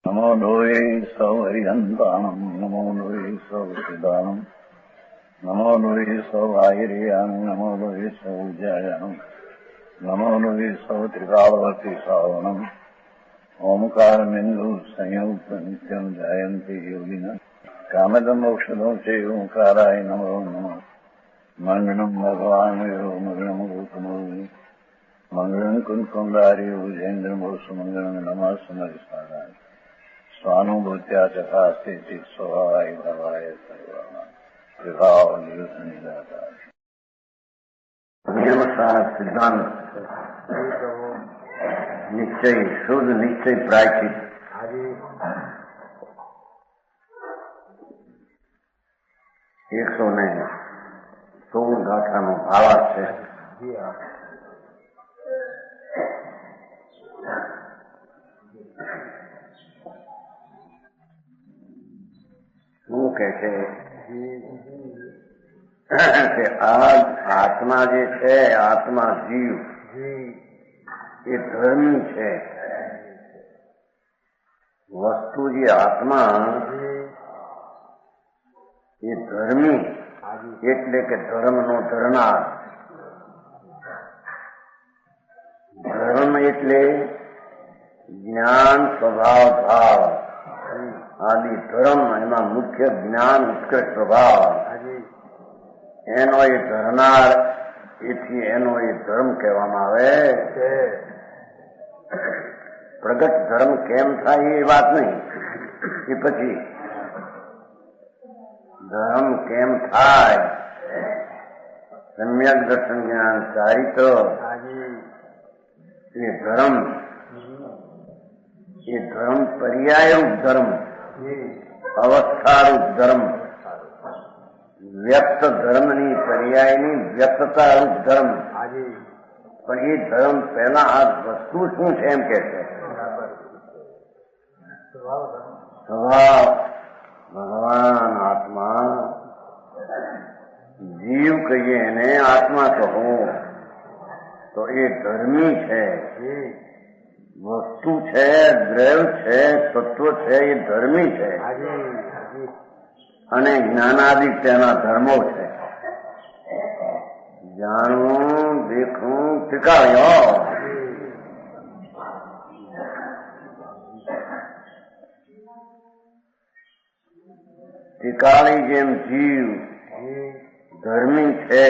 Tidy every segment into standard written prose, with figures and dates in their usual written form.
નમો લોહે સૌ હરિહંતાણમ નમો લોહે સૌ સિદાનમ નમો લોહે સૌ આહિર્યાન નમો લોહે સૌ જયાનમ નમો લોહે સૌ ત્રિકાળવતી સાવણમ ઓમકાર બિંદુ સંયુક્ત નિત્યમ જયંતિ યોગિન કામદમ ઔષધો છે ઓંકારાય નમો નમઃ મંગળમ ભગવાન મંગળમ ગૌતમો મંગળમ કુંકુંડાર્યો જૈન્દ્રમો સુમંગળમ નમઃ સમરિસારાય સ્વાનુભૂત્યા ચકાસ્તે સ્વભાવાય ભવાય સર્વમાં વિભાવ નિરુદ્ધ નિરાકાર નિયમસાર સિદ્ધાંત નિશ્ચય શુદ્ધ નિશ્ચય પ્રાયચિત 116 ગાથાનો ભાવાર્થ છે. શું કે છે કે આ આત્મા જે છે, આત્મા જીવ એ ધર્મી છે. વસ્તુ જે આત્મા એ ધર્મી એટલે કે ધર્મનો ધરનાર. ધર્મ એટલે જ્ઞાન, સ્વભાવ, ભાવ આદિ ધર્મ. એમાં મુખ્ય જ્ઞાન, ઉત્કૃષ્ટ સ્વભાવ એનો એ ધરનાર, એથી એનો એ ધર્મ કહેવામાં આવે. પ્રગટ ધર્મ કેમ થાય એ વાત નહીં, એ પછી ધર્મ કેમ થાય, સમ્યક દર્શન જ્ઞાન ચારિત્ર એ ધર્મ પર્યાયરૂપ ધર્મ, અવસ્થારૂપ ધર્મ, વ્યક્ત ધર્મની પર્યાયની વ્યક્તતારૂપ ધર્મ. પણ એ ધર્મ પહેલા આ વસ્તુ શું છે એમ કે છે સ્વભાવ. ભગવાન આત્મા, જીવ કહીએ એને આત્મા કહો તો એ ધર્મી છે. વસ્તુ છે, દ્રવ્ય છે, તત્વ છે, એ ધર્મી છે અને જ્ઞાનાદિક તેના ધર્મો છે. જાણવું, દેખવું, ટીકાવ્યો. ટીકાળી જેમ જીવ ધર્મી છે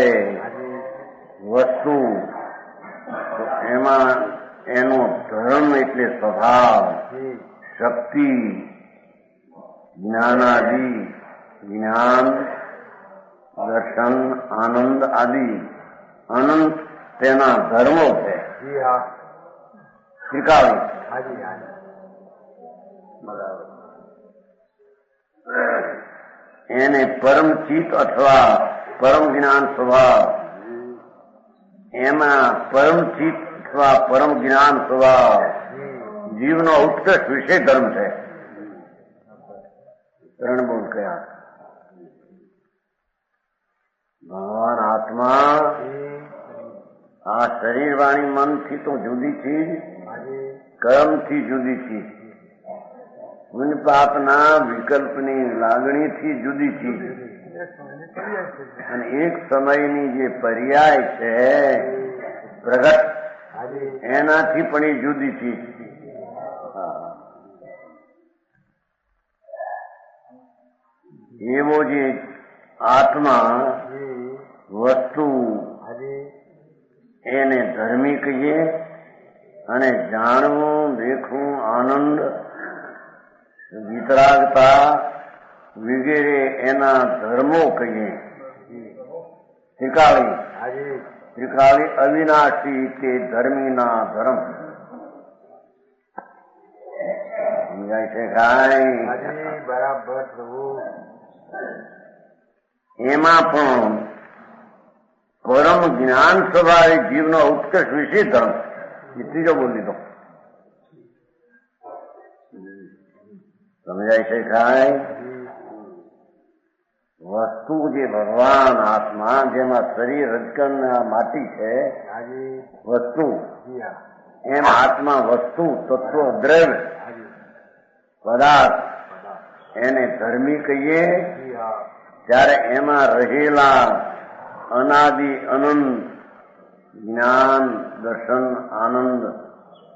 વસ્તુ, તો એમાં એનો ધર્મ એટલે સ્વભાવ, શક્તિ, જ્ઞાનાદિ, જ્ઞાન, દર્શન, આનંદ આદિ અનંત તેના ધર્મો છે. ટીકાળી બરાબર. એને પરમચિત અથવા પરમ જ્ઞાન સ્વભાવ, એમાં પરમચિત અથવા પરમ જ્ઞાન સ્વભાવ જીવનો ઉત્કૃષ્ટ વિષય ધર્મ છે. ત્રણ બોલ કયા? ભગવાન આત્મા આ શરીર, વાણી, મનથી તો જુદી ચીજ, કર્મથી જુદી ચીજ, પાપના વિકલ્પની લાગણીથી જુદી ચીજ, અને એક સમયની જે પર્યાય છે પ્રગટ, એનાથી પણ એ જુદી ચીજ. એવો જે આત્મા વસ્તુ એને ધર્મી કહીએ, અને જાણવું, દેખવું, આનંદ, વિતરાગતા વગેરે એના ધર્મો કહીએ. ત્રિકાળી અવિનાશી તે ધર્મીના ધર્મ. સમજાય છે કાંઈ? બરાબર. એમાં પણ પરમ જ્ઞાન સ્વભાવે જીવનો ઉત્કર્ષ વિશે ધર્મ. એ ત્રીજો બોલી દીધો. સમજાય છે કાંઈ? વસ્તુ જે ભગવાન આત્મા, જેમાં શરીર, રજકણ, માટી છે વસ્તુ, એમ આત્મા વસ્તુ, તત્વ, દ્રવ્ય પદાર્થ એને ધર્મી કહીએ ત્યારે એમાં રહેલા અનાદિ અનંત જ્ઞાન, દર્શન, આનંદ,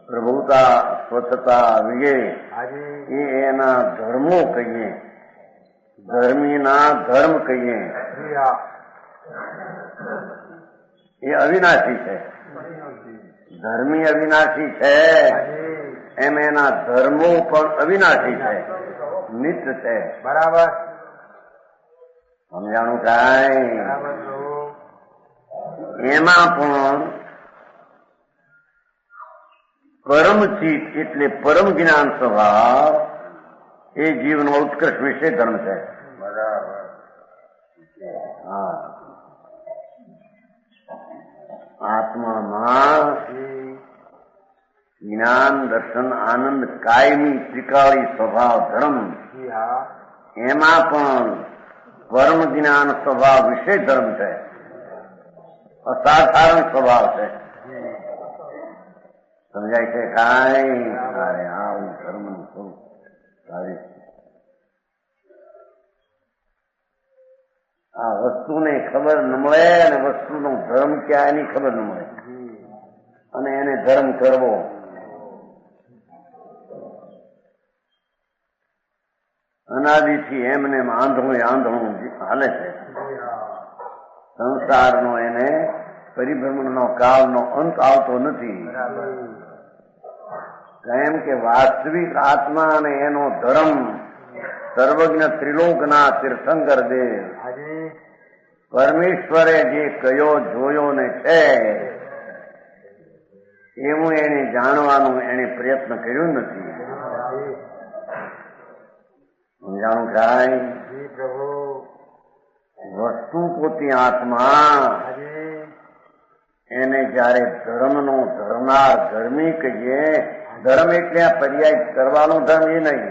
પ્રભુતા, સ્વચ્છતા વગેરે એ એના ધર્મો કહીએ, ધર્મીના ધર્મ કહીએ. એ અવિનાશી છે. ધર્મી અવિનાશી છે એમ એના ધર્મો પણ અવિનાશી છે, નિત્ય છે. બરાબર સમજાણું કાંઈ? એમાં પણ પરમચિત એટલે પરમ જ્ઞાન સ્વભાવ એ જીવનો ઉત્કર્ષ વિશે ધર્મ છે. બરાબર. હા, આત્મામાં જ્ઞાન, દર્શન, આનંદ, કાયમી ત્રિકાળી સ્વભાવ ધર્મ, એમાં પણ પરમ જ્ઞાન સ્વભાવ વિશે ધર્મ છે, અસાધારણ સ્વભાવ છે. સમજાય છે કાંઈ? અરે હા, હું ધર્મનું છું. આ વસ્તુને ખબર ન મળે અને વસ્તુનો ધર્મ ક્યાં એની ખબર ન મળે અને એને ધર્મ કરવો. અનાદિથી એમને આંધળું હાલે છે. સંસારનો એને પરિભ્રમણનો કાળનો અંત આવતો નથી. કેમ કે વાસ્તવિક આત્મા અને એનો ધર્મ સર્વજ્ઞ ત્રિલોકના તીર્થંકર દેવ પરમેશ્વરે જે કયો જોયો ને છે એવું એને જાણવાનું એને પ્રયત્ન કર્યો નથી. સમજાણું કાંઈ? વસ્તુ પોતી આત્મા એને જયારે ધર્મનો ધર્મનાર ધર્મી કહીએ, ધર્મ એટલે આ પર્યાય કરવાનો ધર્મ એ નહીં,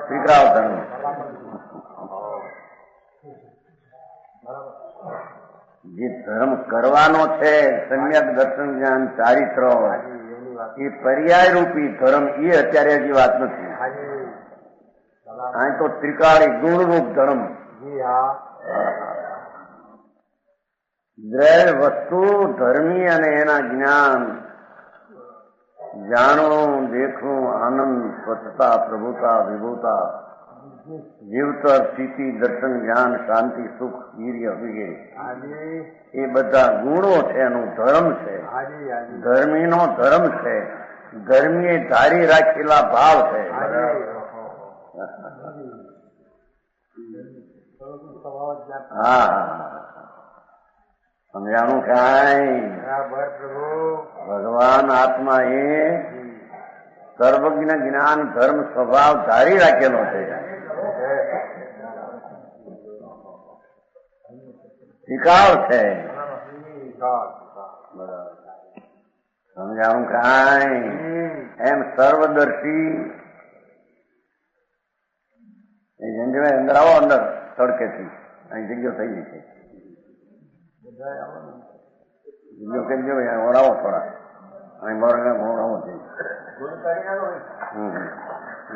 સ્વીકાર ધર્મ. જે ધર્મ કરવાનો છે, સમ્યક દર્શન, જ્ઞાન, ચારિત્ર, એ પર્યાય રૂપી ધર્મ એ અત્યારે હજી વાત નથી. અહીં તો ત્રિકાળી ગુણરૂપ ધર્મ. દ્રવ્ય વસ્તુ ધર્મી અને એના જ્ઞાન, જાણવું, દેખવું, આનંદ, સ્વચ્છતા, પ્રભુતા, વિભુતા, જીવતર, સ્થિતિ, દર્શન, જ્ઞાન, શાંતિ, સુખ, વીર્ય વગેરે એ બધા ગુણો છે, એનું ધર્મ છે. ધર્મીનો ધર્મ છે. ધર્મીએ ધારી રાખેલા ભાવ છે. હા, સમજાણું કાંઈ? ભગવાન આત્મા એ સર્વજ્ઞ જ્ઞાન ધર્મ સ્વભાવ ધારી રાખેલો છે. શિકાવ છે. સમજાણું કાંઈ? એમ સર્વદર્શી એ જંજભાઈ અંદર આવો, અંદર તડકેથી અહીં જગ્યા થઈ ગઈ છે. જગ્યો કહેજો ઓળાવો થોડા, અહીં બરાબર ઓળાવો છે.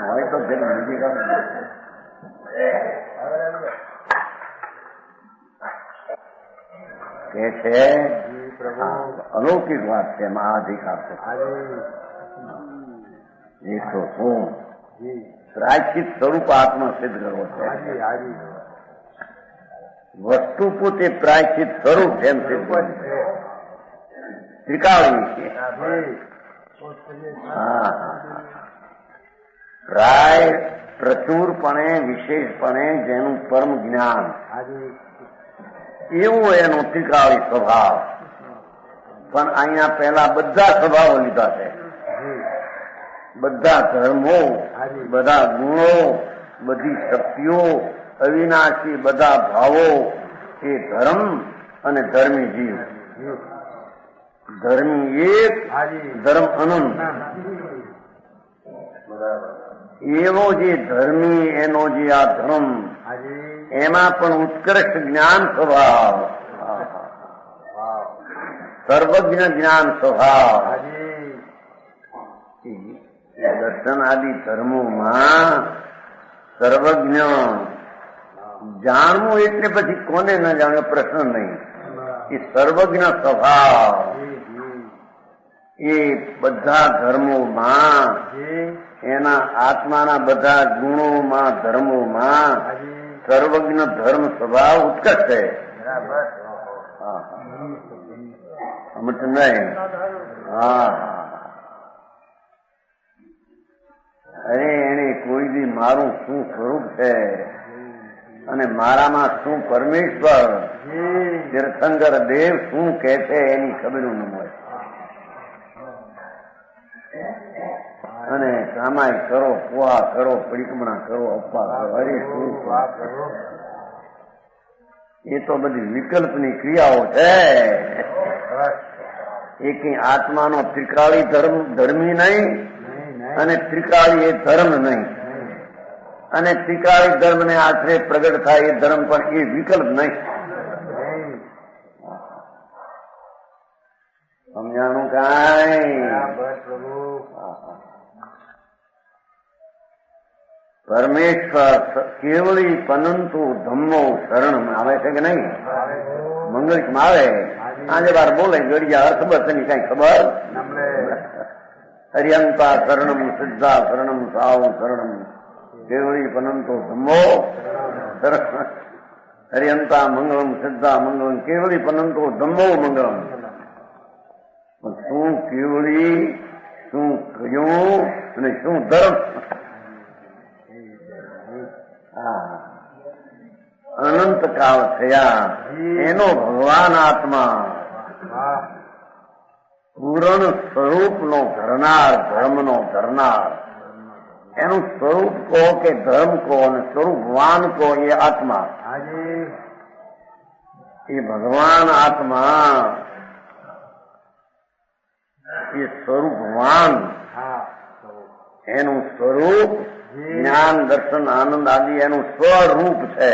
હોય તો બીજી કામ કે છે અલૌકિક વાત છે. મહાઅધિકાર છે. એકસો શું પ્રાયશ્ચિત સ્વરૂપ આત્મા સિદ્ધ કરવો છે. વસ્તુ પોતે પ્રાયશ્ચિત સ્વરૂપ એમ સિદ્ધ ત્રિકાળી છે. હા, પ્રાય પ્રચુરપણે વિશેષપણે જેનું પરમ જ્ઞાન એવું એનો ત્રિકાળી સ્વભાવ. પણ અહીંયા પહેલા બધા સ્વભાવો લીધા છે. બધા ધર્મો, બધા ગુણો, બધી શક્તિઓ, અવિનાશી બધા ભાવો એ ધર્મ અને ધર્મી જીવ. ધર્મી એક, ધર્મ અનંત. એવો જે ધર્મી એનો જે આ ધર્મ, એમાં પણ ઉત્કૃષ્ટ જ્ઞાન સ્વભાવ, સર્વજ્ઞ જ્ઞાન સ્વભાવ, દર્શન આદિ ધર્મોમાં સર્વજ્ઞ જાણવું એટલે પછી કોને ન જાણે પ્રશ્ન નહીં. એ સર્વજ્ઞ સ્વભાવ એ બધા ધર્મોમાં એના આત્માના બધા ગુણોમાં ધર્મોમાં સર્વજ્ઞ ધર્મ સ્વભાવ ઉત્કટ છે. સમજ નહીં? હા, અરે એને કોઈ દી મારું શું સ્વરૂપ છે અને મારામાં શું પરમેશ્વર તીર્થંકર દેવ શું કે છે એની ખબર ન મળે. અને કામાય કરો, પોહા કરો, પરિક્રમણા કરો, અપવા કરો, હરે શું એ તો બધી વિકલ્પની ક્રિયાઓ છે. એ કઈ આત્માનો ત્રિકાળી ધર્મી નહીં અને ત્રિકાળી એ ધર્મ નહીં, અને ત્રિકાળી ધર્મ ને આશરે પ્રગટ થાય એ ધર્મ પણ એ વિકલ્પ નહીં. સમજાણું કાંઈ? પરમેશ્વર કેવળી પનંતુ ધમ્મો શરણ આવે છે કે નહીં? મંગળમાં આવે, આજે બાર બોલે ગળિયા અર્થ બસ એની કઈ ખબર. હરિયંતા શરણમ સિદ્ધા શરણમ સાવ શરણમ કેવળી પનંતો ધમ્મો શરણ. હરિયંતા મંગળમ સિદ્ધા મંગળમ કેવળી પનંતો ધમ્મો મંગળમ. શું કેવળી, શું કયું અને શું ધર્મ? અનંત કાળ થયા એનો ભગવાન આત્મા પૂરણ સ્વરૂપનો ધરનાર, ધર્મનો ધરનાર, એનું સ્વરૂપ કહો કે ધર્મ કહો અને સ્વરૂપવાન કહો એ આત્મા. એ ભગવાન આત્મા એ સ્વરૂપવાન, એનું સ્વરૂપ જ્ઞાન દર્શન આનંદ આદિ એનું સ્વરૂપ છે,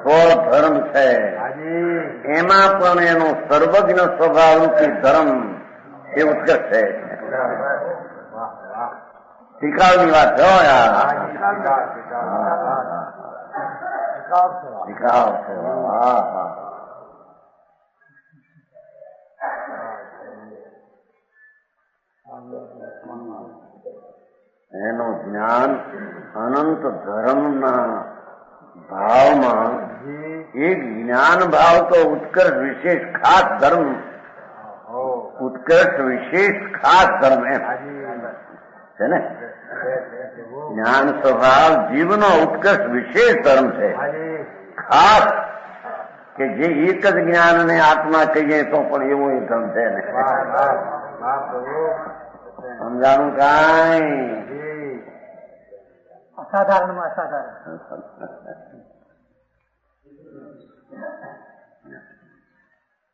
સ્વધર્મ છે. એમાં પણ એનો સર્વજ્ઞ સ્વભાવરૂપી ધર્મ એ ઉત્કૃષ્ટ છે. શિકાવની વાત છે. શિકાવ છે. એનું જ્ઞાન અનંત ધર્મના ભાવમાં એક જ્ઞાન ભાવ તો ઉત્કર્ષ વિશેષ ખાસ ધર્મ, ઉત્કર્ષ વિશેષ ખાસ ધર્મ એમ છે ને. જ્ઞાન સ્વભાવ જીવનો ઉત્કર્ષ વિશેષ ધર્મ છે, ખાસ કે જે એક જ જ્ઞાનને આત્મા કહીએ તો પણ એવો એ ધર્મ છે ને. સમજાણું કાંઈ? અસાધારણમાં અસાધારણ.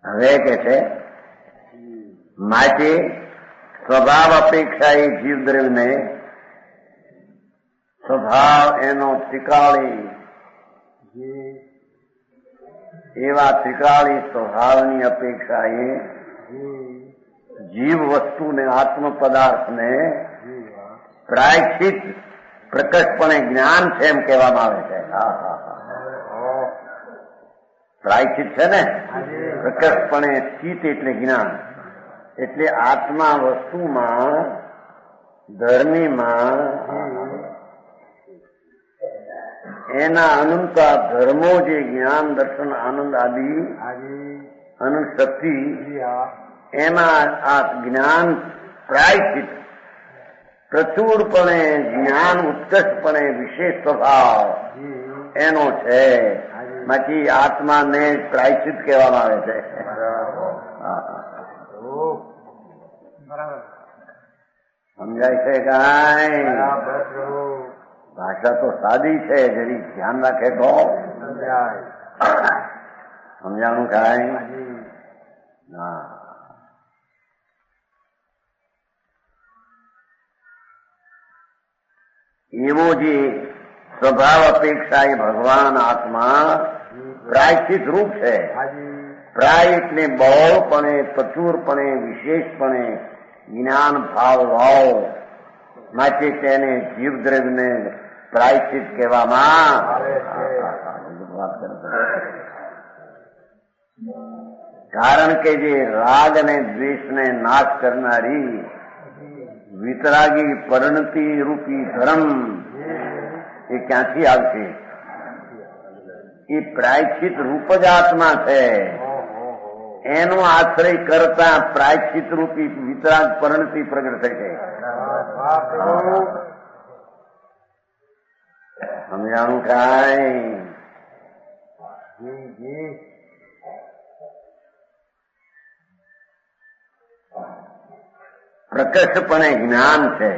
હવે કે છે માટે સ્વભાવ અપેક્ષા એ જીવદ્રવ્યને સ્વભાવ એનો ત્રિકાળી, એવા ત્રિકાળી સ્વભાવની અપેક્ષા એ જીવ વસ્તુને આત્મ પદાર્થને પ્રાયશ્ચિત પ્રકટપણે જ્ઞાન છે એમ કહેવામાં આવે છે. પ્રાયશ્ચિત છે ને, પ્રકટપણે ચિત્ત એટલે જ્ઞાન, એટલે આત્મા વસ્તુમાં ધર્મીમાં એના અનંત ધર્મો જે જ્ઞાન દર્શન આનંદ આદિ અનંત શક્તિ, એમાં આ જ્ઞાન પ્રાયશ્ચિત પ્રચુરપણે જ્ઞાન ઉત્કર્ષપણે વિશેષ સ્વભાવ એનો છે. બાકી આત્માને પ્રાયશ્ચિત કહેવામાં આવે છે. સમજાય છે કાંઈ? ભાષા તો સાદી છે, જરી ધ્યાન રાખે તો સમજાણું કાંઈ? હા. એવો જે સ્વભાવ અપેક્ષા એ ભગવાન આત્મા પ્રાયશ્ચિત રૂપ છે. પ્રાય એટલે બહોળપણે, પ્રચુરપણે, વિશેષપણે જ્ઞાન ભાવ ભાવ માટે તેને જીવદ્રવ્યને પ્રાયશ્ચિત કહેવામાં વાત કરે. કારણ કે જે રાગ અને દ્વેષને નાશ કરનારી વિતરાગી પરિણતિ રૂપી ધર્મ એ ક્યાંથી આવશે? એ પ્રાયશ્ચિત રૂપ જ આત્મા છે. એનો આશ્રય કરતા પ્રાયશ્ચિત રૂપી વિતરાગ પરિણતિ પ્રગટ થઈ છે. સમજાણું કાંઈ? પ્રકર્ષપણે જ્ઞાન છે.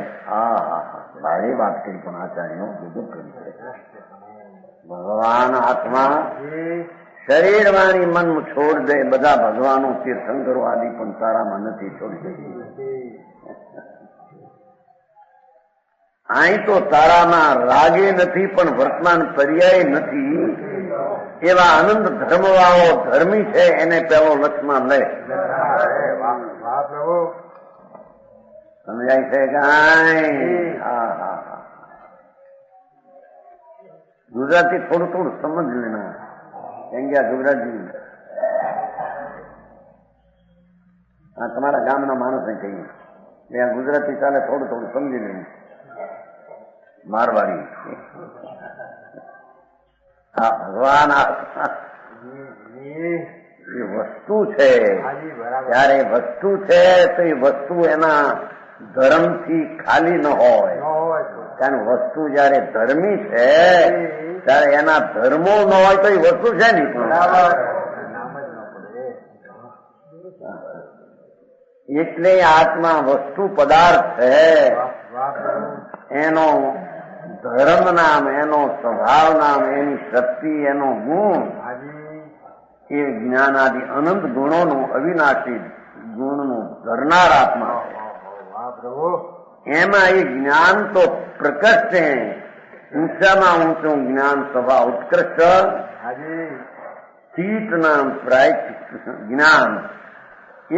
ભારે વાત કરી પણ આચાર્યો બીજું કરી છે. ભગવાન આત્મા શરીર વાણી મન છોડ દે, બધા ભગવાનો તીર્થંકરો આદિ પણ તારામાં નથી છોડી દે. અહીં તો તારામાં રાગે નથી પણ વર્તમાન પર્યાય નથી. એવા આનંદ ધર્મવાળો ધર્મી છે એને પેલો લક્ષમાં લે. સમજાય છે કાંઈ? ગુજરાતી થોડું થોડું સમજ લેના. કેમ ગયા ગુજરાતી? હા, તમારા ગામના માણસને કહીએ ત્યાં ગુજરાતી ચાલે, થોડું થોડું સમજી લેવું. મારવાડી હા, ભગવાન એ વસ્તુ છે. ત્યારે વસ્તુ છે તો એ વસ્તુ એના ધર્મથી ખાલી ન હોય. કારણ વસ્તુ જયારે ધર્મી છે ત્યારે એના ધર્મો ન હોય તો એ વસ્તુ છે નહીં. એટલે આત્મા વસ્તુ પદાર્થ છે. એનો ધર્મ નામ, એનો સ્વભાવ નામ, એની શક્તિ, એનો ગુણ એ જ્ઞાનાદિ અનંત ગુણોનું અવિનાશી ગુણનું ધરનાર આત્મા છે. એમાં એ જ્ઞાન તો પ્રકટ છે. ઊંચામાં ઊંચું જ્ઞાન સ્વભાવ ઉત્કૃષ્ટ ચિત્ત નામ પ્રાયશ્ચિત જ્ઞાન.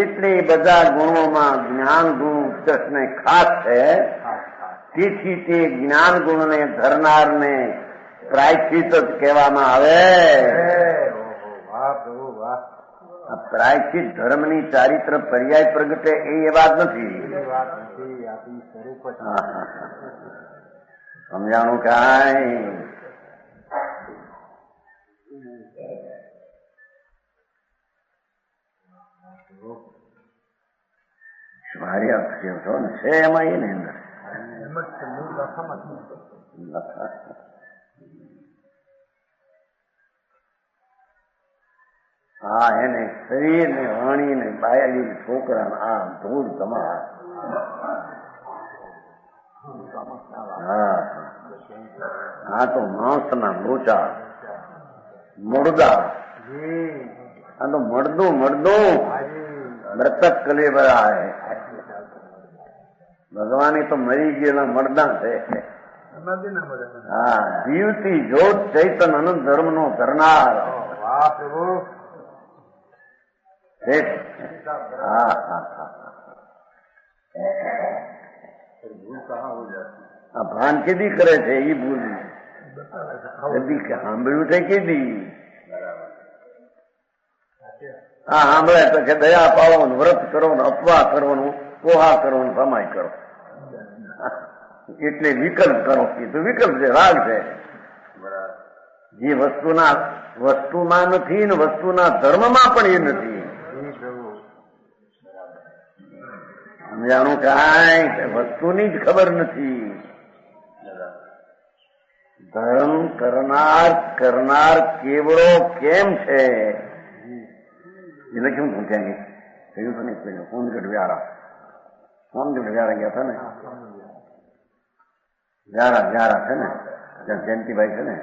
એટલે એ બધા ગુણોમાં જ્ઞાન ગુણ ઉત્કર્ષ ને ખાસ છે. તેથી તે જ્ઞાન ગુણને ધરનારને પ્રાયશ્ચિત જ કહેવામાં આવે. પ્રાયશ્ચિત ધર્મની ચારિત્ર પર્યાય પ્રગટે એ વાત નથી. સમજાણું કાંઈ? ભારે અક્ષર છો ને છે એમાં એ ને અંદર હા, એને શરીર ને વાણી ને બાયલી છોકરા આ ધૂળ તમારા હા તો માંસના લોચા મુર્દા આ તો મળદું મૃતક કલેબરા હે. ભગવાન તો મરી ગયેલા મરદા છે. હા, જીવતી જોત ચૈતન અનંત ધર્મ નો ધરનાર. આ ભાન કેદી કરે છે એ ભૂલ કદી સાંભળ્યું છે કેદી? હા, સાંભળે તો કે દયા પાવો, વ્રત કરો, અપવાહ કરવાનું, પોહા કરવાનું, સમાય કરો. એટલે વિકલ્પ કરો. એ તો વિકલ્પ છે, રાગ છે. જે વસ્તુમાં નથી ને વસ્તુના ધર્મમાં પણ એ નથી. સમજાણું કાંઈ? વસ્તુની જ ખબર નથી. ધર્મ કરનાર કેવડો કેમ છે એટલે કેમ પૂછ્યા? કહ્યું તો નહીં. સોનગઢ વ્યારા ગયા હતા ને. વ્યારા છે ને, ત્યાં જયંતિભાઈ છે ને,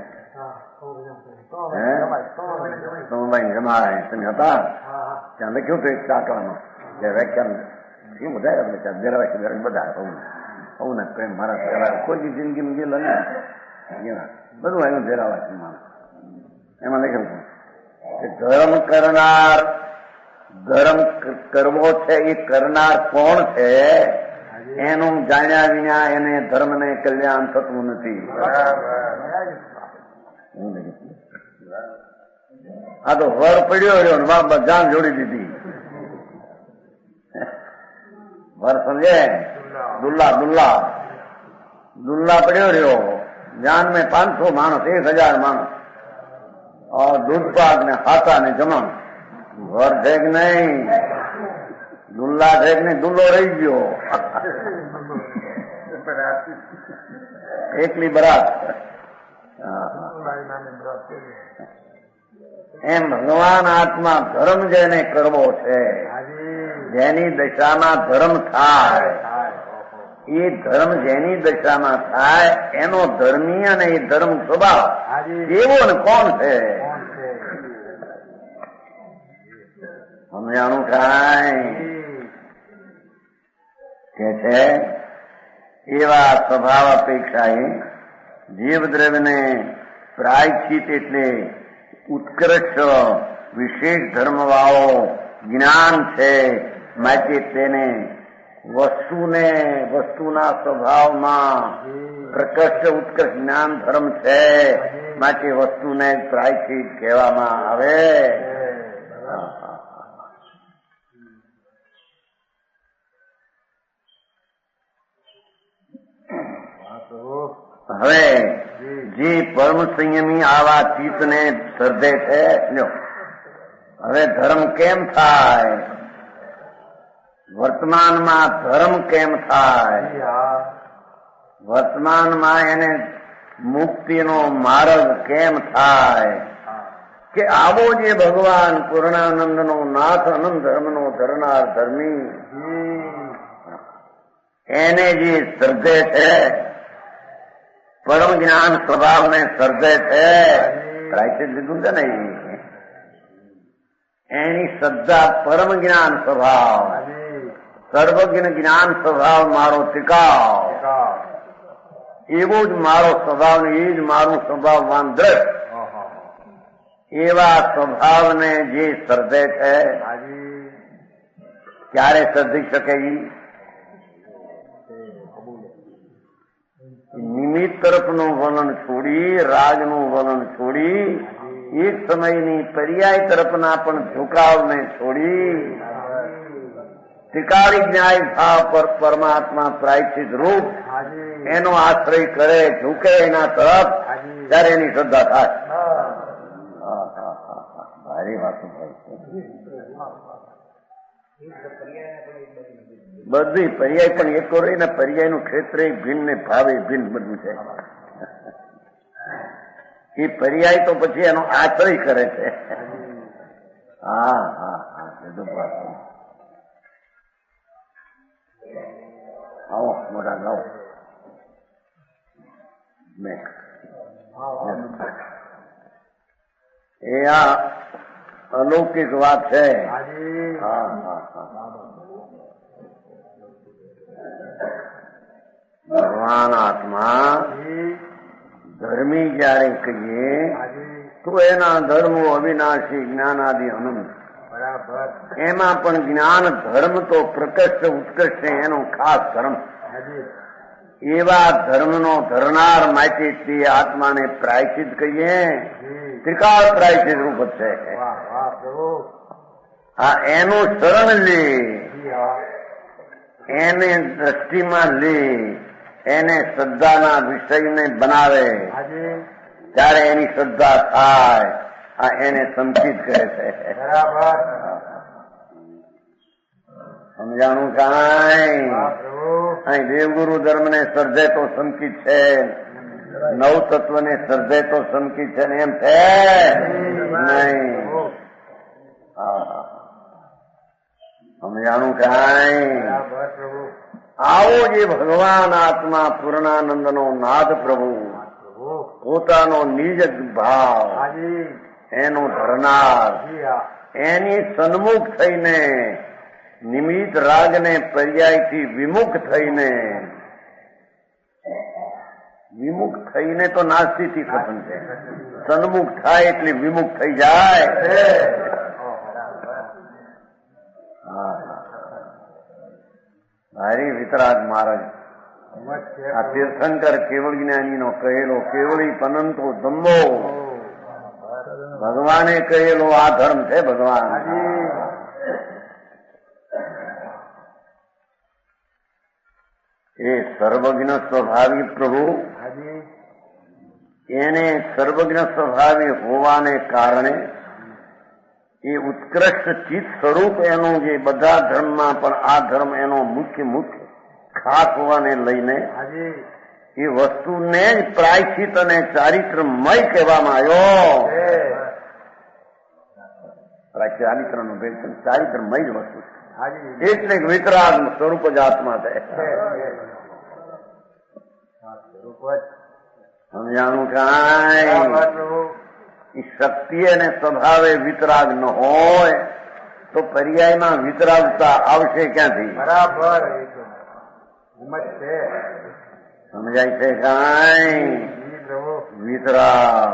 સોમભાઈ જમાડા હતા. ત્યાં લખ્યું હતું એક ચાકડામાં વ્યાખ્યાન શું બધા બધા સૌને પ્રેમ મારા કોઈ જિંદગી ગયેલા ને બધું આવ્યું ધેરાવા માણસ. એમાં લખ્યું કે ધર્મ કરનાર ધર્મ કરવો છે એ કરનાર કોણ છે એનું જાણ્યા વિના એને ધર્મને કલ્યાણ થતું નથી. આ તો વર પડ્યો રહ્યો ને બાપ જાન જોડી દીધી. વર સમજે દુલ્લા પડ્યો રહ્યો જાન में 500 માણસ 1000 માણસ દૂધ પાક ને હાથા ને જમણ. વર છે કે નહીં? દુલ્લા છે કે નહીં? દુલ્લો રહી ગયો એકલી બરાત. એમ ભગવાન આત્મા ધર્મ જેને કરવો છે, જેની દશામાં ધર્મ થાય, એ ધર્મ જેની દશામાં થાય એનો ધર્મી અને એ ધર્મ સ્વભાવ એવો ને કોણ છે? સમજાણું કાંઈ કે છે? એવા સ્વભાવ અપેક્ષાએ જીવદ્રવ્યને પ્રાયશ્ચિત એટલે ઉત્કૃષ્ટ વિશેષ ધર્મવાળો જ્ઞાન છે. માટે તેને વસ્તુના સ્વભાવમાં પ્રકૃષ્ટ ઉત્કૃષ્ટ જ્ઞાન ધર્મ છે. માટે વસ્તુને પ્રાયશ્ચિત કહેવામાં આવે. હવે જે પરમ સંયમી આવા ચિત્તને સર્જે છે, હવે ધર્મ કેમ થાય? વર્તમાનમાં ધર્મ કેમ થાય? વર્તમાનમાં એને મુક્તિનો માર્ગ કેમ થાય? કે આવો જે ભગવાન પૂર્ણાનંદનો નાથ અનંત ધર્મનો ધરનાર ધર્મી એને જે સર્જે છે, પરમ જ્ઞાન સ્વભાવને સર્જે છે, પ્રાયશ્ચિત લીધું છે ને, એની શ્રદ્ધા પરમ જ્ઞાન સ્વભાવ, સર્વજ્ઞ જ્ઞાન સ્વભાવ મારો ટીકાવ, એવો જ મારો સ્વભાવ ને એ જ મારું સ્વભાવવાન દ્રઢ, એવા સ્વભાવને જે સર્જે છે, ક્યારે સર્જી શકે? નિમિત્ત તરફનું વલણ છોડી, રાજનું વલણ છોડી, એક સમયની પર્યાય તરફના પણ ઝુકાવને છોડી, ત્રિકાળી ન્યાય ભાવ પર પરમાત્મા પ્રાયશ્ચિત રૂપ એનો આશ્રય કરે, ઝૂકે એના તરફ, ત્યારે એની શ્રદ્ધા થાય. ભારી વાતો બધી પર્યાય પણ એક રહી ને, પર્યાયનું ક્ષેત્ર ભિન્ન ને ભાવે ભિન્ન બધું છે. એ પર્યાય તો પછી એનો આશ્રય કરે છે. આવો મોટા લાવો. એ આ અલૌકિક વાત છે. ભગવાન આત્મા ધર્મી જયારે કહીએ તો એના ધર્મો અવિનાશી જ્ઞાનાદિ અનંત. એમાં પણ જ્ઞાન ધર્મ તો પ્રકૃષ્ટ ઉત્કૃષ્ટ છે, એનો ખાસ ધર્મ. એવા ધર્મનો ધરનાર માટે તે આત્માને પ્રાયશ્ચિત કહીએ, ત્રિકાળ પ્રાયશ્ચિત રૂપ છે. આ એનું શરણ લે, એને દ્રષ્ટિમાં લે, એને શ્રદ્ધાના વિષયને બનાવે, ત્યારે એની શ્રદ્ધા થાય. આ એને સંચિત કહે છે. સમજાણું કાંઈ? અહીં દેવગુરુ ધર્મને સર્જે તો સંકિત છે, નવ તત્વને સર્જે તો સંકિત છે ને, એમ છે નહીં. સમજાણું કાંઈ? આવો જે ભગવાન આત્મા પૂર્ણાનંદનો નાદ પ્રભુ પોતાનો નિજ ભાવ એનો ધરનાર, એની સન્મુખ થઈને નિમિત્ત રાગને પર્યાયથી વિમુખ થઈને તો નાસ્તિથી ખતમ છે. સન્મુખ થાય એટલે વિમુખ થઈ જાય. હરિ વિતરાગ માર્ગ આ તીર્થંકર કેવળ જ્ઞાનીનો કહેલો કેવળી પનંતો ધમ્મો ભગવાને કહેલો આ ધર્મ છે ભગવાન. એ સર્વજ્ઞ સ્વભાવી પ્રભુ એને સર્વજ્ઞ સ્વભાવી હોવાને કારણે એ ઉત્કૃષ્ટ ચિત્ત સ્વરૂપ એનું જે બધા ધર્મમાં પણ આ ધર્મ એનો મુખ્ય ખાસ હોવાને લઈને એ વસ્તુને જ પ્રાયશ્ચિત અને ચારિત્રમય કહેવામાં આવ્યો. ચારિત્રનો ભેદ ચારિત્રમય જ વસ્તુ છે એટલે વિતરાગ સ્વરૂપ જ આત્મા છે. સમજાણું કાંઈ શક્તિ અને સ્વભાવે વિતરાગ ન હોય તો પર્યાયમાં વિતરાગતા આવશે ક્યાંથી? બરાબર સમજાય છે કાંઈ? વિતરાગ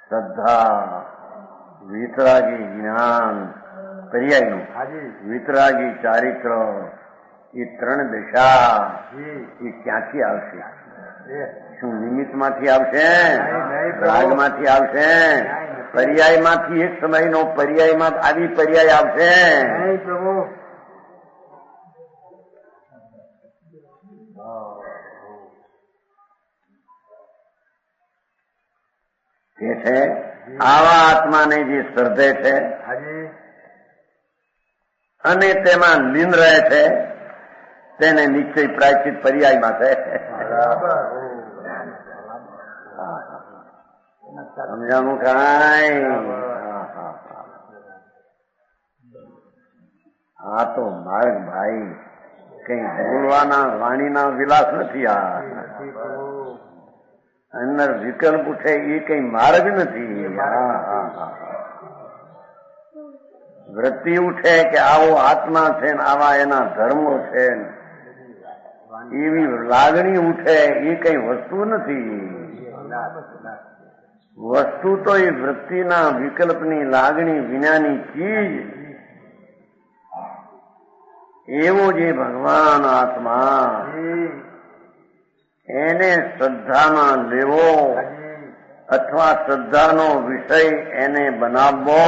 શ્રદ્ધા, વિતરાગી જ્ઞાન પર્યાયનું, વિતરાગી ચારિત્ર, એ ત્રણ દશા એ ક્યાંથી આવશે? શું નિમિત્તમાંથી આવશે? રાગમાંથી આવશે? પર્યાયમાંથી એક સમયનો પર્યાયમાં આવી પર્યાય આવશે? કે છે આવા આત્માને જે શ્રદ્ધે છે અને તેમાં લીન રહે છે તેને નિશ્ચય પ્રાયશ્ચિત પર્યાયમાં છે. સમજાણું કાંઈ? આ તો માર્ગ ભાઈ કઈ બોલવાના વાણીના વિલાસ નથી. આ અંદર વિકલ્પ ઉઠે એ કઈ માર્ગ નથી. વૃત્તિ ઉઠે કે આવો આત્મા છે ને આવા એના ધર્મો છે એવી લાગણી ઉઠે એ કઈ વસ્તુ નથી. વસ્તુ તો એ વૃત્તિના વિકલ્પની લાગણી વિનાની ચીજ એવો જે ભગવાન આત્મા એને શ્રદ્ધામાં લેવો અથવા શ્રદ્ધાનો વિષય એને બનાવવો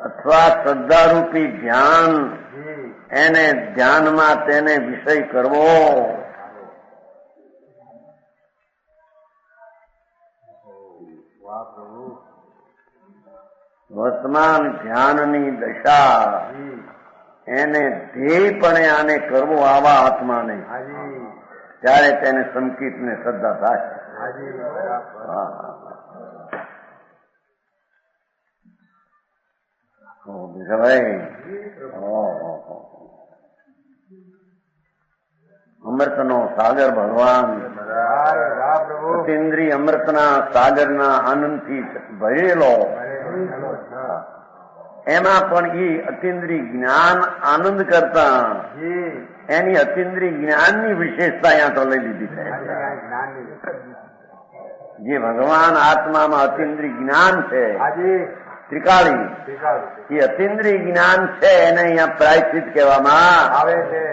અથવા શ્રદ્ધારૂપી ધ્યાન એને ધ્યાનમાં તેને વિષય કરવો. વર્તમાન ધ્યાનની દશા એને ધ્યેયપણે આને કરવો આવા આત્માને, ત્યારે તેને સંકિત ને શ્રદ્ધા થાય. ભાઈ અમૃતનો સાગર ભગવાન અતિન્દ્રિય અમૃતના સાગરના આનંદથી ભરેલો, એમાં પણ એ અતિન્દ્રિય જ્ઞાન આનંદ કરતા એની અતિન્દ્રિય જ્ઞાનની વિશેષતા અહીંયા તો લઈ લીધી છે. જે ભગવાન આત્મામાં અતિન્દ્રિય જ્ઞાન છે ત્રિકાળી, એ અતિન્દ્રિય જ્ઞાન છે એને અહીંયા પ્રાયશ્ચિત કહેવામાં આવે છે.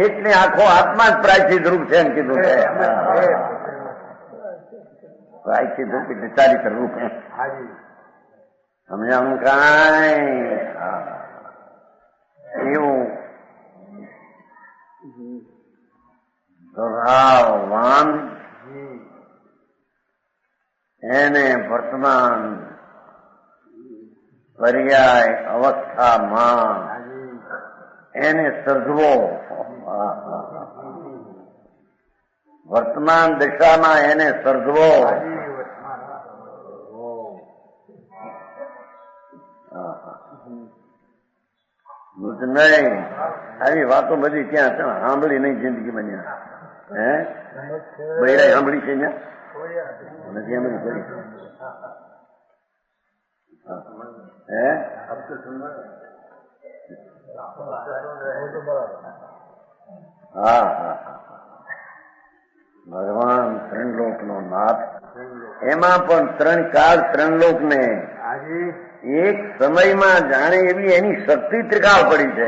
એટલે આખો આત્મા જ પ્રાયશ્ચિત રૂપ છે એમ કીધું છે. પ્રાયશ્ચિત રૂપ એટલે ચારિત્ર રૂપ. સમજાણું કાંઈ? એવું સ્વભાવવાન એને વર્તમાન પર્યાય અવસ્થામાં એને સર્જવો, વર્તમાન દશામાં એને સર્જવો. નહીં આવી વાતો બધી ક્યાં છે? સાંભળી નહીં જિંદગીમાં. હે બૈરાઈ સાંભળી છે નથી સાંભળી કરી? હે હા હા ભગવાન ત્રણ લોક નો નાથ, એમાં પણ ત્રણ કાળ ત્રણ લોક ને એક સમયમાં જાણે એવી એની શક્તિ ત્રિકાળ પડી છે.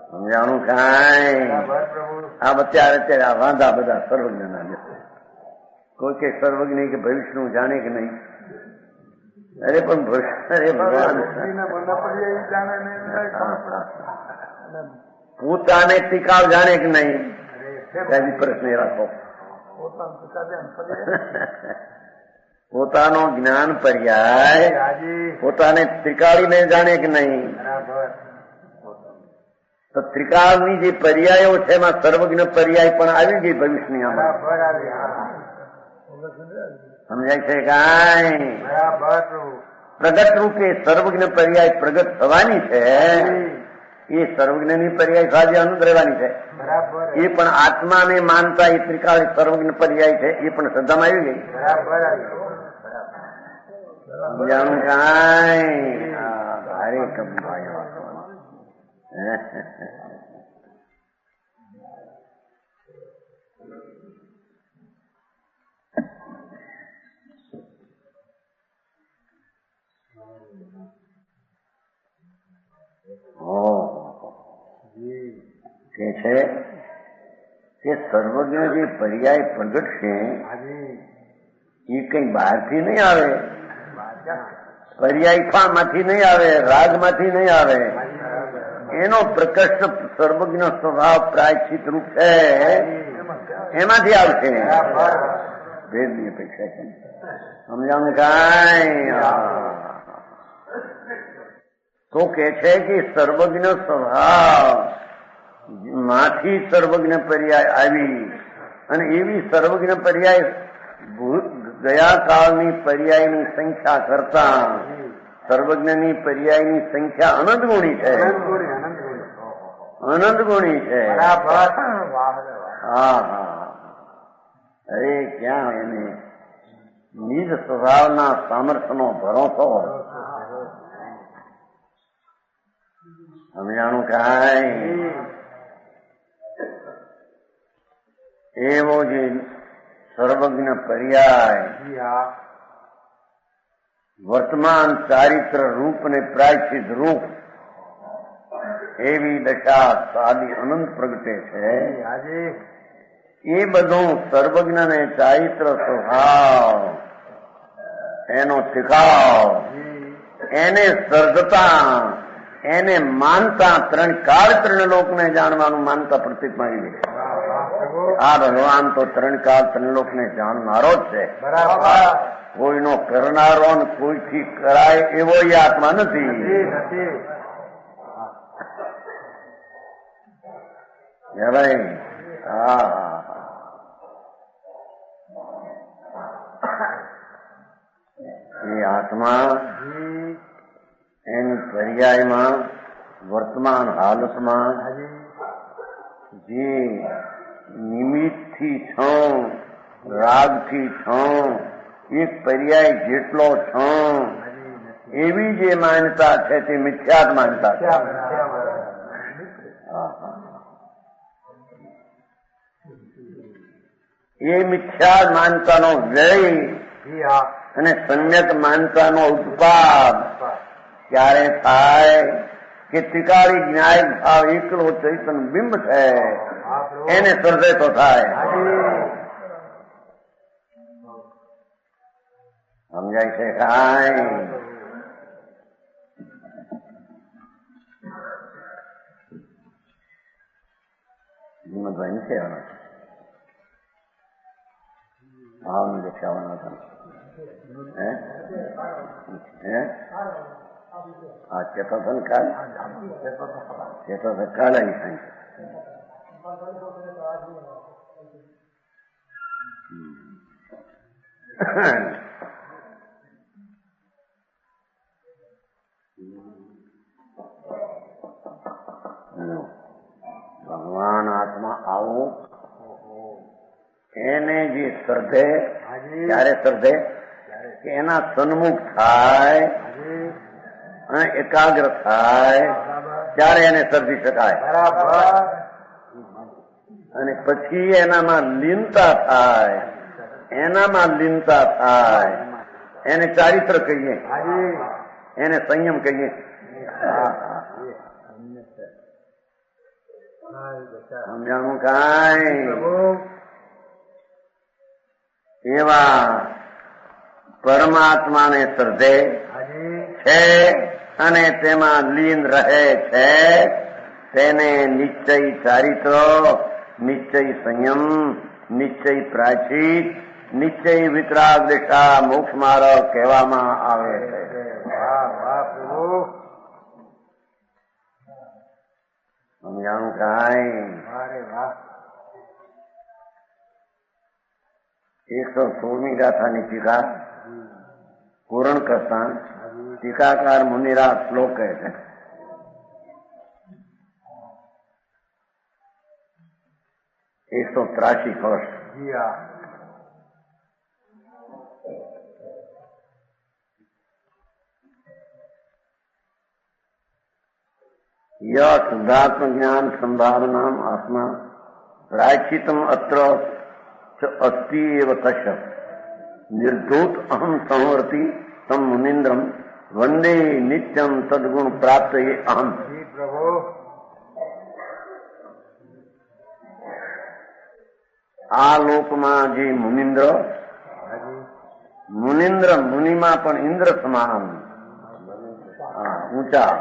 સમજાણું કાંઈ? આ અત્યારે આ વાંધા બધા સર્વજ્ઞના છે. કોઈ કે સર્વજ્ઞ કે ભવિષ્યનું જાણે કે નહીં? અરે પણ ભગવાન પોતાને ટીકાવ જાણે કે નહીં? ત્યાંથી પ્રશ્ન રાખો. પોતાનો જ્ઞાન પર્યાય પોતાને ત્રિકાળીને જાણે કે નહીં? તો ત્રિકાળની જે પર્યાયો છે એમાં સર્વજ્ઞ પર્યાય પણ આવી ગઈ ભવિષ્યની. આમાં સમજાય છે કાંઈ? પ્રગટ રૂપે સર્વજ્ઞ પર્યાય પ્રગટ થવાની છે. એ સર્વજ્ઞની પર્યાય સાજે અનંત રહેવાની છે. એ પણ આત્માને માનતા એ ત્રિકાળ સર્વજ્ઞ પર્યાય છે. એ પણ શ્રદ્ધામાં આવી ગઈ. સમજાણું કાંઈ? ભારે કંપાય. કે છે કે સર્વજ્ઞ જે પર્યાય પ્રગટ છે એ કઈ બહારથી નહીં આવે. પર્યાય માંથી નહીં આવે, રાગમાંથી નહીં આવે. એનો પ્રકટ સર્વજ્ઞ સ્વભાવ પ્રાયશ્ચિત રૂપ છે એમાંથી આવશે. ભેદની અપેક્ષા છે. સમજાવું કાંઈ? તો કે છે કે સર્વજ્ઞ સ્વભાવ માંથી સર્વજ્ઞ પર્યાય આવી અને એવી સર્વજ્ઞ પર્યાય ગયા કાળની પર્યાયની સંખ્યા કરતા સર્વજ્ઞની પર્યાયની સંખ્યા અનંત ગુણી છે. અનંત ગુણી છે. હા હા. અરે ક્યાં એને નિજ સ્વભાવના સામર્થ્યનો ભરોસો. સમજાણું કાંઈ? એવો જે સર્વજ્ઞ પર્યાય વર્તમાન ચારિત્ર રૂપ ને પ્રાયશ્ચિત રૂપ એવી દશા સાદી અનંત પ્રગટે છે. એ બધું સર્વજ્ઞ ને ચારિત્ર સ્વભાવ એનો ટીકાવ એને સર્જતા એને માનતા ત્રણ કાળ ત્રણ લોકને જાણવાનું માનતા પ્રતીકમાં આવી છે. આ ભગવાન તો ત્રણ કાળ ત્રણ લોકને જાણનારો જ છે. કોઈનો કરનારો ને કોઈથી કરાય એવો એ આત્મા નથી. ભાઈ હા એ આત્મા એની પર્યાયમાં વર્તમાન હાલતમાં જે નિમિત્તથી છો, રાગથી છો, એક પર્યાય જેટલો છો એવી જે માન્યતા છે તે મિથ્યાત માન્યતા છે. એ મિથ્યા માનતાનો વ્યય અને સમ્યક માનતાનો ઉત્પાદ ક્યારે થાય કે ત્રિકાળી ન્યાય ભાવ એકલો ચૈતન બિંબ છે એને સર્જે તો થાય. સમજાય છે કાંઈ? હિંમતભાઈ નથી આવવાના. ભાવને દેખાવાના હતા. હા ચેતો હતો ને કાલ ચેતો તો કાલ આવી સાંજે. ભગવાન આત્મા આવું એને જે શ્રદ્ધે ક્યારે શ્રદ્ધે કે એના સન્મુખ થાય અને એકાગ્ર થાય ત્યારે એને સર્જી શકાય. અને પછી એનામાં લીનતા થાય, એનામાં લીનતા થાય એને ચારિત્ર કહીએ, એને સંયમ કહીએ. સમજાણું કાંઈ? એવા પરમાત્માને શ્રદ્ધે છે અને તેમાં લીન રહે છે તેને નિશ્ચય ચારિત્ર, નિશ્ચય સંયમ, નિશ્ચય પ્રાચીત, નિશ્ચય વિતરાગ દિશા મોક્ષ માર્ગ કહેવામાં આવે છે. સમજાણું કાંઈ? 116મી ગાથાની ટીકા પૂરણ કરતા ટીકાકાર મુનિરાજ શ્લોક કહે છે. ₹183 વર્ષ. यह शुद्धात्म ज्ञान संभावना आत्मा प्रायश्चितम अत्र अस्ति एव तस्य निर्धूत अहम संवर्ति तम मुनीन्द्रम वंदे नित्यम तद्गुण प्राप्त ये अहम. આ લોકમાં જે મુનિન્દ્ર, મુનિન્દ્ર મુનિમાં પણ ઇન્દ્ર સમાન ઊંચા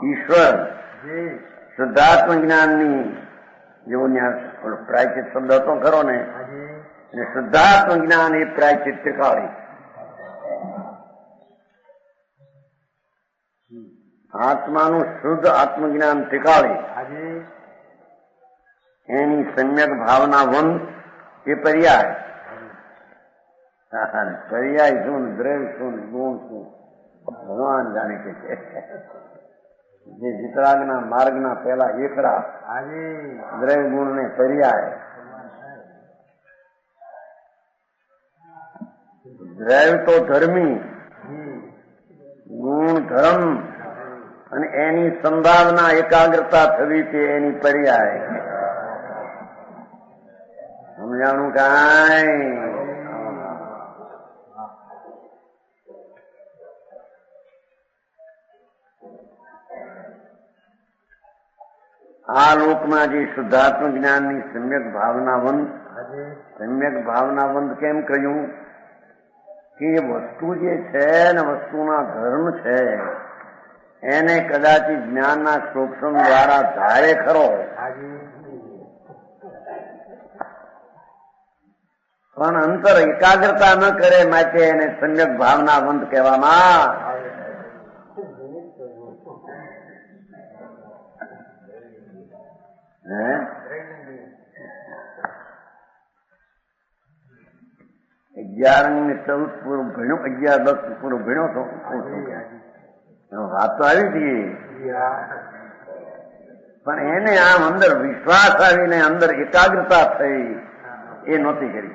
ઈશ્વર શુદ્ધાત્મ જ્ઞાનની જેવો પ્રાયચિત શબ્દ હતો ખરો ને, શુદ્ધાત્મ જ્ઞાન એ પ્રાયચિત ત્રિકાળી. આત્માનું શુદ્ધ આત્મજ્ઞાન ત્રિકાળી, એની સમ્યક ભાવના વંશ એ પર્યાય. પર્યાય શું, દ્રવ્ય શું, ગુણ શું, ભગવાન જાણે છે. જે વિતરાગના માર્ગના પેલા એકડા દ્રવ્ય ગુણ ને પર્યાય. દ્રવ્ય તો ધર્મી, ગુણ ધર્મ, અને એની સંભાવના એકાગ્રતા થવી તે એની પર્યાય. સમજાણું કાંઈ? આ લોકમાં જે શુદ્ધાત્મ જ્ઞાનની સમ્યક ભાવનાવંત, સમ્યક ભાવનાવંત કેમ કહ્યું કે વસ્તુ જે છે ને વસ્તુના ધર્મ છે એને કદાચ જ્ઞાનના સૂક્ષ્મ દ્વારા ધારે ખરો, પણ અંતર એકાગ્રતા ન કરે, માટે એને સમ્યક ભાવનાવંત કહેવામાં. ને 14 પૂરું ભણ્યો, 11-10 પૂરું ભણ્યો હતો. વાત તો આવી હતી, પણ એને આમ અંદર વિશ્વાસ આવીને અંદર એકાગ્રતા થઈ એ નહોતી કરી.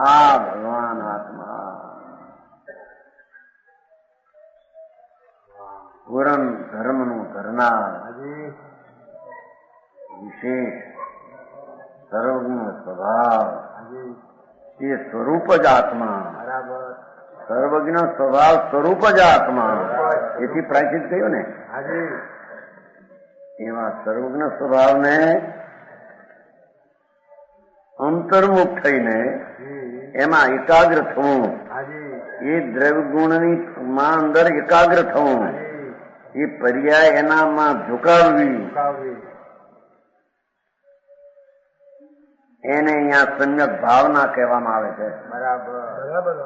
આ ભગવાન આત્મા પૂરણ ધર્મનું ધરનાર, વિશેષ સર્વજ્ઞ સ્વભાવ, એ સ્વરૂપ જ આત્મા. સર્વજ્ઞ સ્વભાવ સ્વરૂપ જ આત્મા, એથી પ્રાચીન કહ્યું ને. એવા સર્વજ્ઞ સ્વભાવને અંતર્મુખ થઈને એમાં એકાગ્ર થવું, એ દ્રવ્ય ગુણની માં અંદર એકાગ્ર થવું, એ પર્યાય એનામાં ઝુકાવવી, એને અહીંયા સમ્યક ભાવના કહેવામાં આવે છે. બરાબર.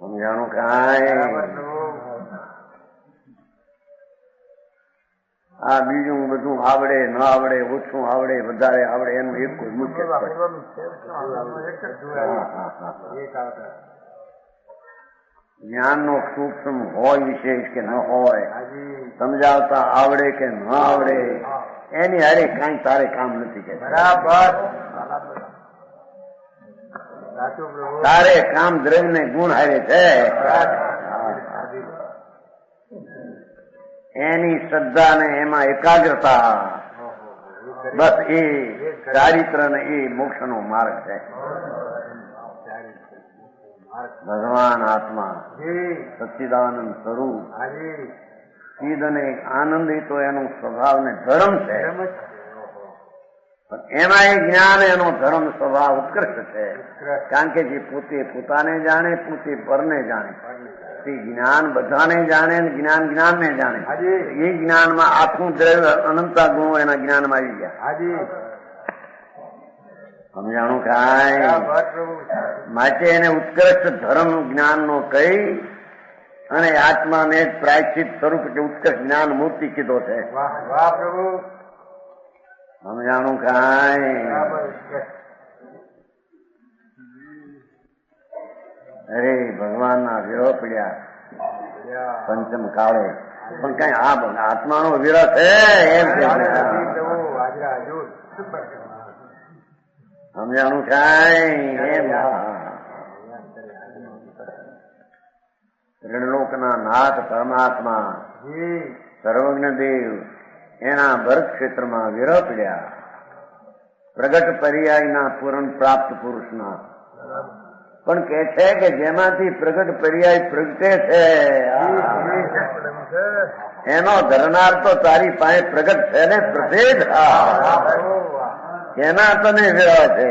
સમજાણું કાંઈ? આ બીજું બધું આવડે ન આવડે, ઓછું આવડે વધારે આવડે, એનું એક કોઈ મુખ્ય જ્ઞાનનો સૂક્ષ્મ હોય વિશેષ કે ન હોય, સમજાવતા આવડે કે ન આવડે, એની હારે કાંઈ તારે કામ નથી કે. બરાબર. તારે કામ દ્રવ્ય ને ગુણ હારે છે. એની શ્રદ્ધા ને એમાં એકાગ્રતા, બસ એ ચારિત્ર ને એ મોક્ષ નો માર્ગ છે. ભગવાન આત્મા સચ્ચિદાનંદ સ્વરૂપ ચિદ અને આનંદ એ તો એનો સ્વભાવ ને ધર્મ છે. એમાં એ જ્ઞાન એનો ધર્મ સ્વભાવ ઉત્કૃષ્ટ છે. કારણ કે જે પોતે પોતાને જાણે, પોતે પરને જાણે, તે જ્ઞાન બધાને જાણે, જ્ઞાન જ્ઞાનને જાણે. એ જ્ઞાનમાં આખું દ્રવ્ય અનંતા ગુણો એના જ્ઞાનમાં આવી ગયા. સમજાણું કાંઈ? માટે એને ઉત્કૃષ્ટ ધર્મ જ્ઞાન નો કહી અને આત્માને પ્રાયશ્ચિત સ્વરૂપ કે ઉત્કૃષ્ટ જ્ઞાન મૂર્તિ કીધો છે. સમજાણું કાંઈ? અરે ભગવાનના વિરહ પડ્યા પંચમ કાળે, પણ કઈ આત્માનો વિરહ છે એમ કે સમજાણું કાંઈ? એમ ત્રિલોકના નાથ પરમાત્મા સર્વજ્ઞ દેવ એના ભરત ક્ષેત્રમાં વિરહ પડ્યા પ્રગટ પર્યાયના પૂરણ પ્રાપ્ત પુરુષના. પણ કે છે કે જેમાંથી પ્રગટ પર્યાય પ્રગટે છે એનો ધરનાર તો તારી પાસે પ્રગટ છે ને પ્રભેદ, એના તને વિરહ છે.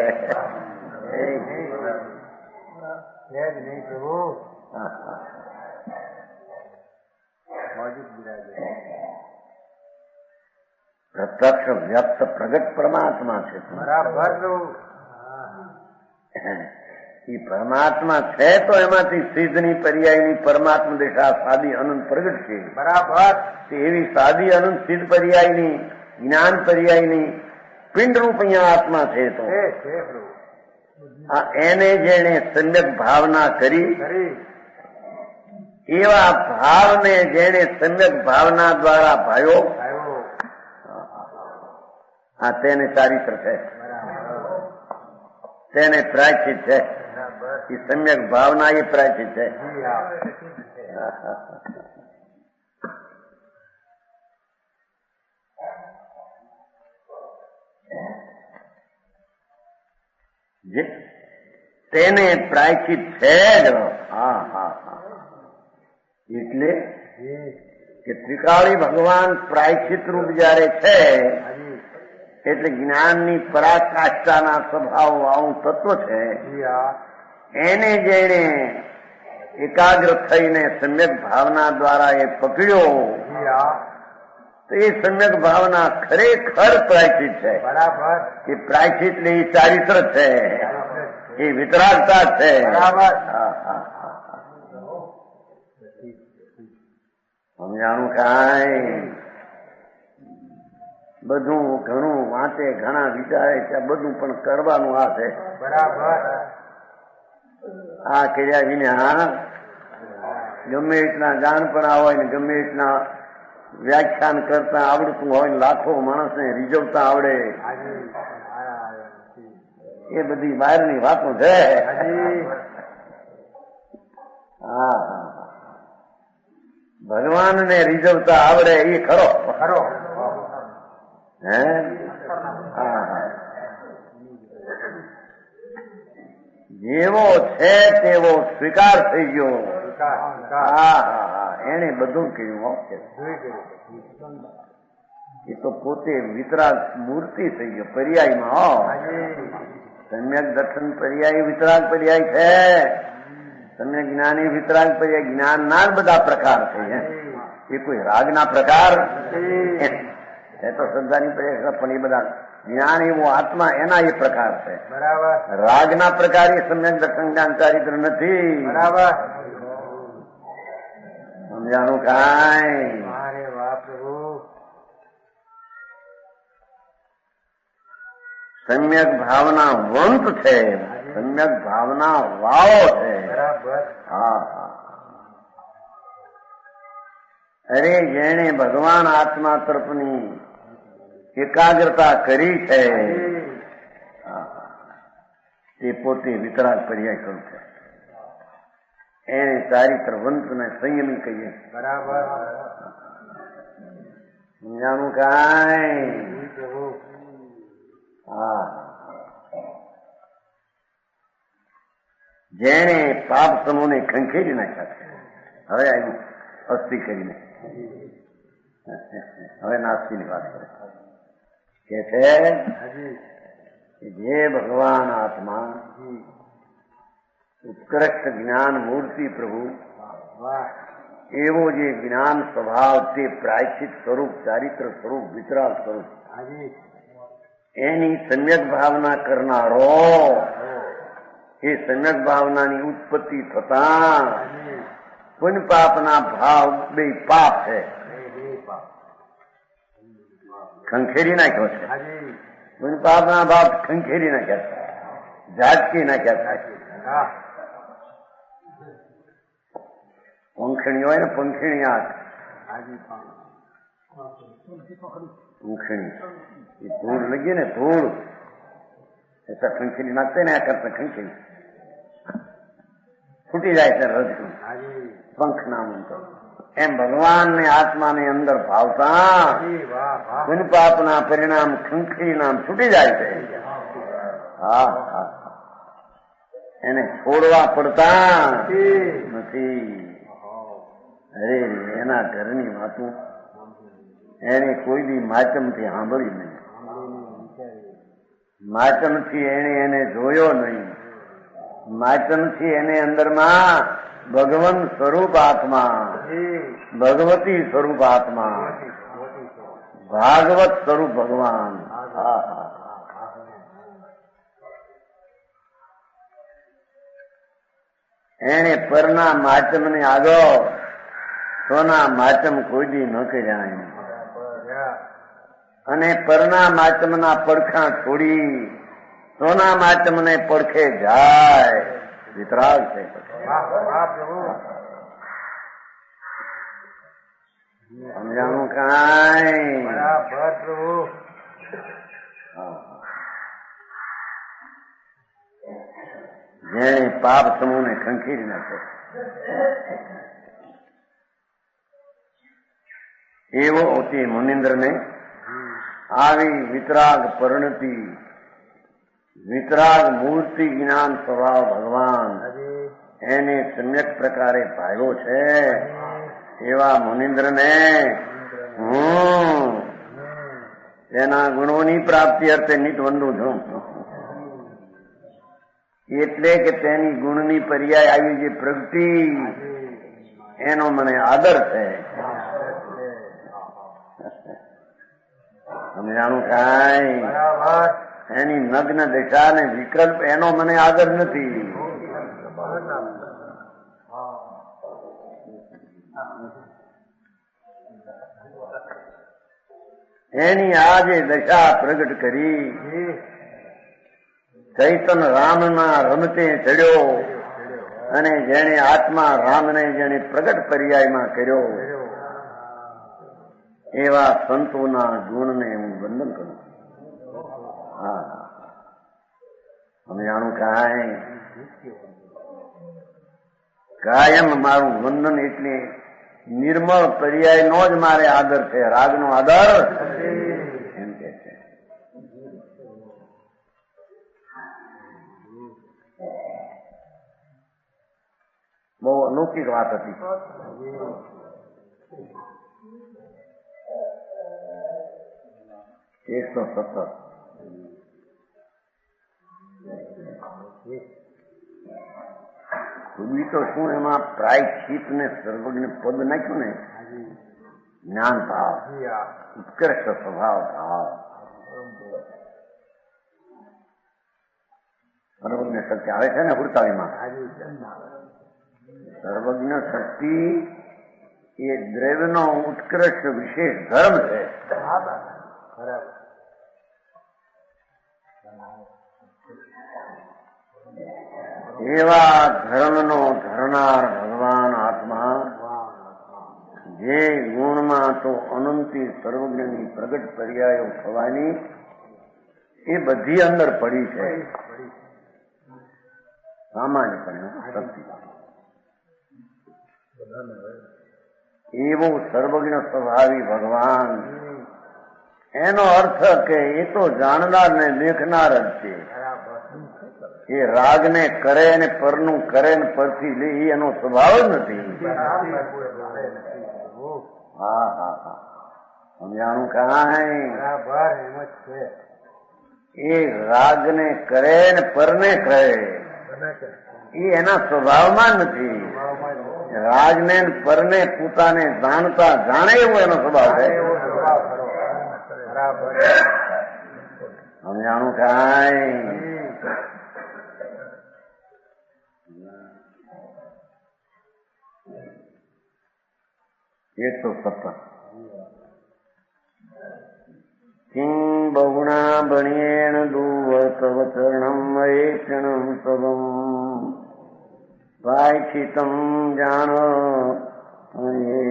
પ્રત્યક્ષ વ્યક્ત પ્રગટ પરમાત્મા છે. એ પરમાત્મા છે તો એમાંથી સિદ્ધની પર્યાયની પરમાત્મા દિશા સાદી અનંત પ્રગટ છે. બરાબર. એવી સાદી અનંત સિદ્ધ પર્યાયની જ્ઞાન પર્યાયની પિંડ રૂપ અહીંયા આત્મા છે. તો એને જેને સમ્યક ભાવના કરી એવા ભાવને જેને સમ્યક ભાવના દ્વારા ભાયો તેને ચારિત્ર છે, તેને પ્રાયશ્ચિત છે. એ સમ્યક ભાવના એ પ્રાયશ્ચિત છે. તેને પ્રાયશ્ચિત છે જ. એટલે કે ત્રિકાળી ભગવાન પ્રાયશ્ચિત રૂપ જયારે છે એટલે જ્ઞાનની પરાકાષ્ઠાના સ્વભાવ વાળું તત્વ છે. એને જેને એકાગ્ર થઈને સમ્યક ભાવના દ્વારા એ પકડ્યો તો એ સમ્યક ભાવના ખરેખર પ્રાયશ્ચિત છે. બરાબર. એ પ્રાયશ્ચિત ને એ ચારિત્ર છે, એ વિતરાગતા છે. સમજાણું કાંઈ? બધું ઘણું વાંચે, ઘણા વિચારે છે, બધું પણ કરવાનું આ છે. બરાબર. આ કર્યા વિના ગમે એટલા જાણપણા હોય ને ગમે એટલા વ્યાખ્યાન કરતા આવડતું હોય ને લાખો માણસને રીઝવતા આવડે, એ બધી બહારની વાતો છે. ભગવાનને રીઝવતા આવડે એ ખરો ખરો. હે જેવો છે તેવો સ્વીકાર થઈ ગયો. એને બધું કહ્યું. એ તો પોતે વિતરાગ મૂર્તિ થઈ ગયો પર્યાયમાં. સમ્યક દર્શન પર્યાય વિતરાગ પર્યાય છે. સમ્યક જ્ઞાની વિતરાગ પર્યાય જ્ઞાનના જ બધા પ્રકાર છે. એ કોઈ રાગના પ્રકાર એ તો શ્રદ્ધાની પર્યાય પણ એ બધા જ્ઞાન એવું આત્મા એના એ પ્રકાર છે. બરાબર. રાગના પ્રકાર એ સમ્યક દર્શન જ્ઞાન ચારિત્ર નથી. બરાબર. સમજાણું કાંઈ? અરે વાહ પ્રભુ. સમ્યક ભાવના વંત છે, સમ્યક ભાવના વાવો છે. બરાબર. અરે જેણે ભગવાન આત્મા તરફની એકાગ્રતા કરી છે તે પોતે વિતરાગ પર્યાય કરું છે. એને ચારિત્રવંત ને સંયમી કહીએ. બરાબર. સમજાણું કાંઈ? જેણે પાપ સમૂહને ખંખેરી નાખ્યા છે. હવે આવ્યું અસ્થિ કરીને, હવે નાસ્તીની વાત કરે કે છે જે ભગવાન આત્મા ઉત્કૃષ્ટ જ્ઞાન મૂર્તિ પ્રભુ એવો જે જ્ઞાન સ્વભાવ તે પ્રાયશ્ચિત સ્વરૂપ, ચારિત્ર સ્વરૂપ, વિતરાગ સ્વરૂપ એની સમ્યક ભાવના કરનારો, એ સમ્યક ભાવનાની ઉત્પત્તિ થતા પુણ્ય પાપના ભાવ બે પાપ છે, ખંખેરી નાખ્યો છે. પુણ્ય પાપના ભાવ ખંખેરી નાખ્યા છે, ઝાટકી નાખ્યા છે. પંખણી હોય ને, પંખીણી આંખ, પંખણી એ ધૂળ લગી ને, ધૂળ ऐसा खंखीरी नाखते ने, आ करते खंखीरी छूटी जाए છે રજનું પંખ નામ તો. એમ ભગવાન ને આત્મા ની અંદર ભાવતા પુણ્ય પાપના પરિણામ ખંખીરી નામ છૂટી જાય છે. હા હા, એને છોડવા પડતા નથી. અરે એના ઘરની વાતું એને કોઈ બી માચમથી સાંભળી નહીં, માચમથી એને જોયો નહીં, માચમથી એને અંદરમાં ભગવાન સ્વરૂપ આત્મા, ભગવતી સ્વરૂપ આત્મા, ભાગવત સ્વરૂપ ભગવાન. એને પરના માચમ ને આગળ સોના માચમ કોઈ દી ન કર્યા, અને પરના માચમના પડખા છોડી સોના માચમને પડખે જાય, વિતરાગ છે. સમજાણું કાંઈ? જેણે પાપ સમૂહને ખંખેરી નાખ્યો એવો તે મુનિન્દ્રને આવી વિતરાગ પરિણતિ, વિતરાગ મૂર્તિ જ્ઞાન સ્વભાવ ભગવાન એને સમ્યક પ્રકારે ભાવ્યો છે. એવા મુનિન્દ્રને હું તેના ગુણોની પ્રાપ્તિ અર્થે નિતવંદુ છું. એટલે કે તેની ગુણની પર્યાય આવી જે પ્રગતિ એનો મને આદર છે. સમજાણું કાંઈ? એની નગ્ન દશા ને વિકલ્પ એનો મને આદર નથી. એની આ જે દશા પ્રગટ કરી, ચૈતન રામના રમતે ચડ્યો અને જેણે આત્મા રામને જેણે પ્રગટ પર્યાયમાં કર્યો એવા સંતોના ગુણને હું વંદન કરું. હા, સમજાણું કાંઈ? કાયમ મારું વંદન એટલે નિર્મળ પર્યાય નો જ મારે આદર છે, રાગનો આદર એમ કે છે. બહુ અલૌકિક વાત હતી. 117 ખુદી તો શું એમાં પ્રાયશ્ચિત ને સર્વજ્ઞ પદ નાખ્યું ને, જ્ઞાન ભાવ, ઉત્કૃષ્ટ સ્વભાવ ભાવ, સર્વજ્ઞ શક્તિ આવે છે ને 48માં. સર્વજ્ઞ શક્તિ એ દ્રવ્યનો ઉત્કૃષ્ટ વિશેષ ધર્મ છે. એવા ધર્મનો ધરનાર ભગવાન આત્મા જે ગુણમાં તો અનંતી સર્વજ્ઞની પ્રગટ પર્યાયો થવાની એ બધી અંદર પડી છે. સામાન્યપણે શક્તિ એવો સર્વજ્ઞ સ્વભાવી ભગવાન એનો અર્થ કે એ તો જાણનાર ને દેખનાર જ છે. એ રાગને કરે ને પરનું કરે ને પરથી લે એનો સ્વભાવ જ નથી. હા હા હા સમજાણું કહા હૈ. એ રાગને કરે ને પરને કરે એ એના સ્વભાવમાં નથી. રાગને પરને પોતાને જાણતા જાણે એવો એનો સ્વભાવ છે. સમજાણું કાંઈ. એ તો સત્ય. કિં બહુણા બણ્યેણ દુવ તવ ચરણમ વૈષ્ણમ તવમ વાંછિતમ જાણ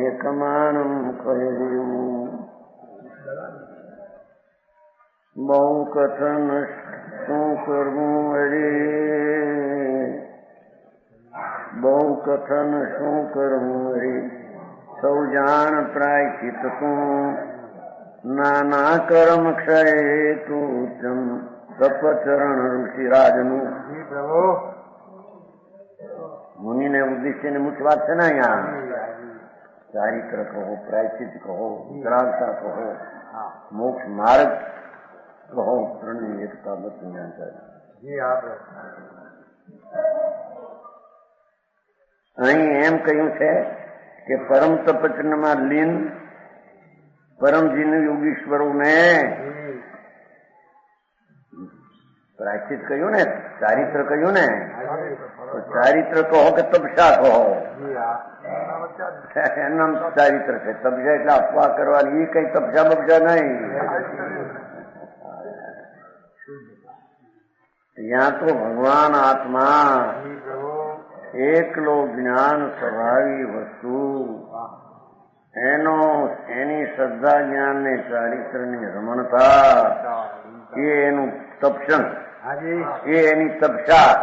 એકમાનમ કહ્યું. બહુ કથન શું કરવું અરે, બહુ કથન શું કરવું અરે, સૌ જાણ પ્રાયચિત તું નાના કર્મ ક્ષય તું સપચરણ ઋષિરાજનું. મુનિને ઉદ્દેશ્યની મુખ્ય વાત છે ને અહીંયા. ચારિત્ર કહો, પ્રાયચિત કહો, વિતરાગતા કહો, મોક્ષ માર્ગ કહો, ત્રણની એકતા બધું અહીં એમ કહ્યું છે કે પરમ તપચનમાં લીન પરમજીન યોગીશ્વરો ને પ્રાયશ્ચિત કહ્યું ને, ચારિત્ર કહ્યું ને, તો ચારિત્ર કહો કે તપસ્યા કહો, એમ ચારિત્ર છે. તપસ્યા એટલે અફવા કરવાની, એ કઈ તપસ્યા બપસ્યા નહીં. ત્યાં તો ભગવાન આત્મા એકલો જ્ઞાન સ્વભાવી વસ્તુ, એની શ્રદ્ધા જ્ઞાન ને ચારિત્ર ની રમણતા, એ એનું તપસન, એ એની તપસ્યા,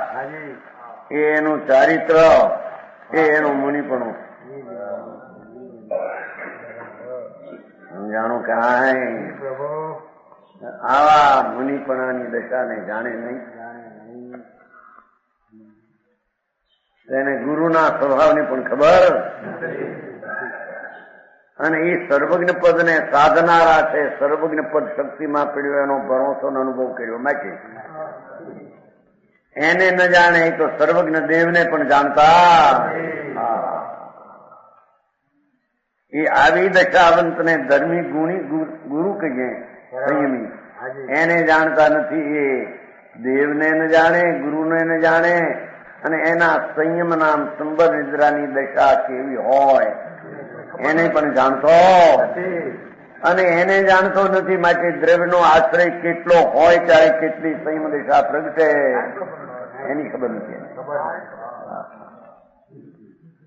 એ એનું ચારિત્ર, એ એનું મુનિપણું. સમજાણું કાંઈ. આવા મુનિપણાની દશાને જાણે નહીં. તેને ગુરુના સ્વભાવની પણ ખબર, અને એ સર્વજ્ઞ પદ ને સાધનારા છે. સર્વજ્ઞ પદ શક્તિમાં પડ્યો એનો ભરોસો અનુભવ કર્યો માટે એને ન જાણે એ તો સર્વજ્ઞ દેવને પણ જાણતા. એ આવી દશાવંતને ધર્મી ગુણી ગુરુ કહીએ, સંયમી, એને જાણતા નથી. એ દેવને ન જાણે, ગુરુને ન જાણે, અને એના સંયમ નામ સંબર નિદ્રાની દશા કેવી હોય એને પણ જાણતો, અને એને જાણતો નથી. માટે દ્રવ્યનો આશ્રય કેટલો હોય ત્યારે કેટલી સંયમ દશા પ્રગટે એની ખબર નથી.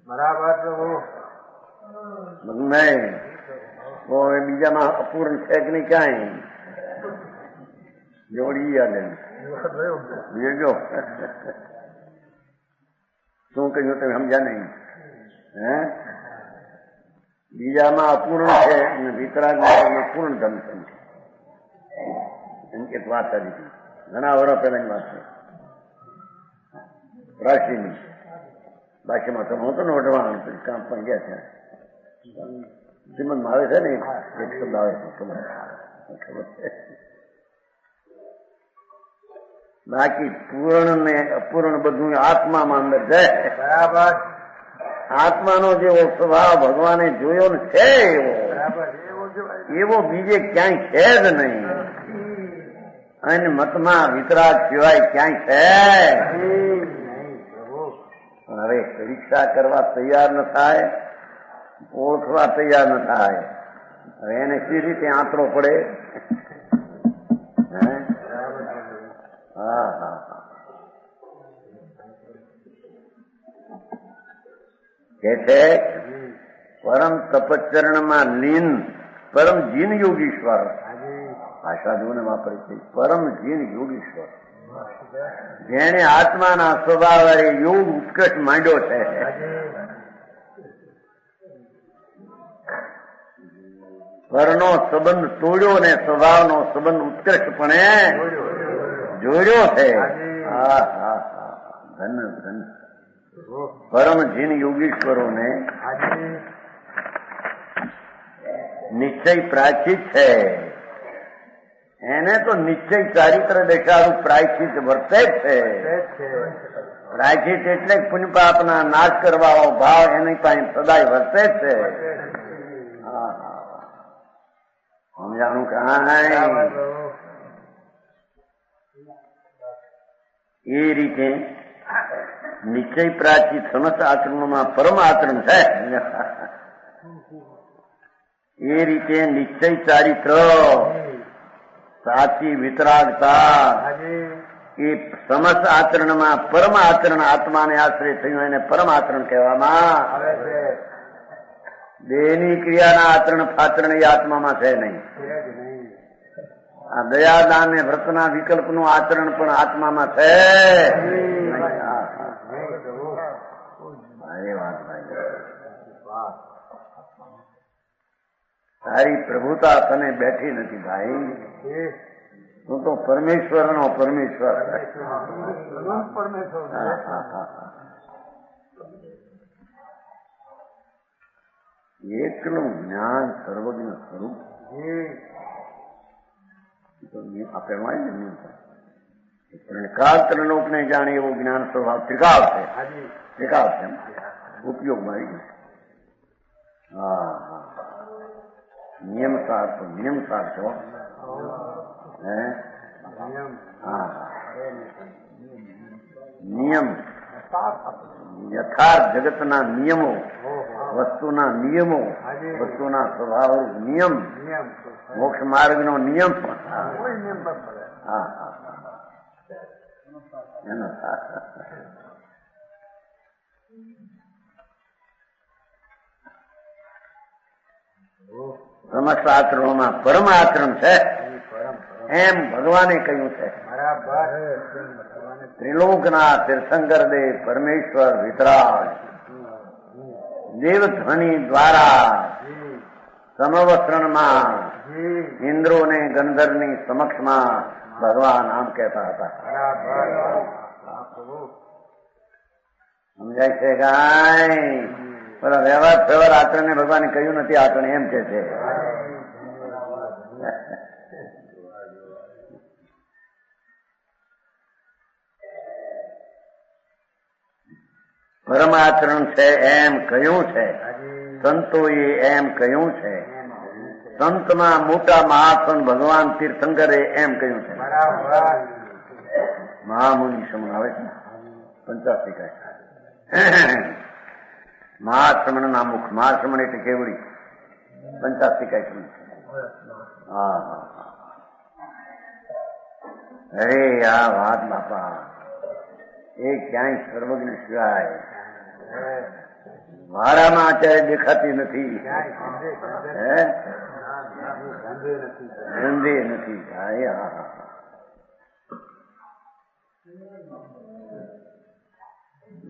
બરાબર નહીં. બીજામાં અપૂર્ણ છે કે નહીં ક્યાંય જોડી યાદ જો શું કહ્યું તમે સમજ્યા નહીં? હે, બીજામાં અપૂર્ણ છે અને વિતરાગમાં પૂર્ણ ધન છે. એમ કે વાત કરી હતી ઘણા વર્ષ પહેલાની વાત છે. રાશિની ભાષામાં તમે હતો ને વઢવાણ કામ પણ ગયા છે. શ્રીમદમાં આવે છે ને એક શબ્દ આવે છે, ખબર છે. બાકી પૂર્ણ ને અપૂર્ણ બધું આત્મામાં અંદર છે. બરાબર. આત્માનો જેવો સ્વભાવ ભગવાને જોયો ને છે એવો બીજે ક્યાંય છે જ નહીં. અને મતમાં વિતરાગ સિવાય ક્યાંય છે. હવે પરીક્ષા કરવા તૈયાર ન થાય, ઓળખવા તૈયાર ન થાય, હવે એને સી રીતે આંતરો પડે? હા હા હા. કે છે પરમ તપચરણમાં લીન પરમ જીન યોગીશ્વર. ભાષા જોને વાપરી છે, પરમ જીન યોગીશ્વર. જેને આત્માના સ્વભાવ યોગ ઉત્કર્ષ માંડ્યો છે. પરનો સંબંધ તોડ્યો ને સ્વભાવનો સંબંધ ઉત્કૃષ્ટપણે જોડ્યો છે. હા હા હા, ધન ધન પરમ જીન યોગીશ્વરોને નિશ્ચય પ્રાચિત છે. એને તો નિશ્ચય ચારિત્ર દેખાડું પ્રાયશ્ચિત વર્તે જ છે. પ્રાયશ્ચિત એટલે પુણ્ય પાપના નાશ કરવાનો ભાવ એની પાસે સદાય વર્તે જ છે. સમજાણું કાંઈ? એ રીતે નિશ્ચય પ્રાચિત સમસ્ત આચરણોમાં પરમ આચરણ છે. એ રીતે નિશ્ચય ચારિત્ર સાચી વિતરાગતા એ સમસ્ત આચરણમાં પરમ આચરણ આત્માને આશ્રય થયું એને પરમ આચરણ કહેવામાં આવે છે. દેહની ક્રિયાના આચરણ ફાચરણ એ આત્મામાં છે નહીં. આ દયાદાન ને વ્રતના વિકલ્પનું આચરણ પણ આત્મામાં છે. તારી પ્રભુતા તને બેઠી નથી ભાઈ. તું તો પરમેશ્વર નો પરમેશ્વર. એકલું જ્ઞાન સર્વજ્ઞ સ્વરૂપ આપણે કાળ ત્રલોકને જાણે એવું જ્ઞાન સ્વભાવ ત્રિકાળ છે. ત્રિકાળ છે ઉપયોગમાં આવી ગયું. હા હા, નિયમ સાર તો નિયમ સાર છો. હા, નિયમ યથાર્થ જગતના નિયમો, વસ્તુના નિયમો, વસ્તુના સ્વભાવ નિયમ, મોક્ષ માર્ગનો નિયમ. હા હા, એનો સમસ્ત આચરણોમાં પરમ આચરણ છે એમ ભગવાને કહ્યું છે. ત્રિલોકના તીર્થંકર દેવ પરમેશ્વર વિતરાગ દેવધ્વનિ દ્વારા સમવસ્ત્રણમાં ઇન્દ્રોને ગંધર્વની સમક્ષમાં ભગવાન આમ કહેતા હતા. સમજાય છે કાંઈ? પેલા વ્યવહાર આચરણને ભગવાને કહ્યું નથી આચરણ એમ કે છે. પરમાચરણ છે એમ કહ્યું છે. સંતોએ એમ કહ્યું છે. સંતમાં મોટા મહાસન ભગવાન તીર્થંકરે એમ કહ્યું છે. મહામુનિ શમન આવે છે 85 મહાશ્રમણ ના મુખ. મહાશ્રમણ એટલે કેવડી 85 હા હા. અરે આ વાત બાપા એ ક્યાંય સર્વજ્ઞ સિવાય મારામાં અત્યારે દેખાતી નથી. ગંધે નથી.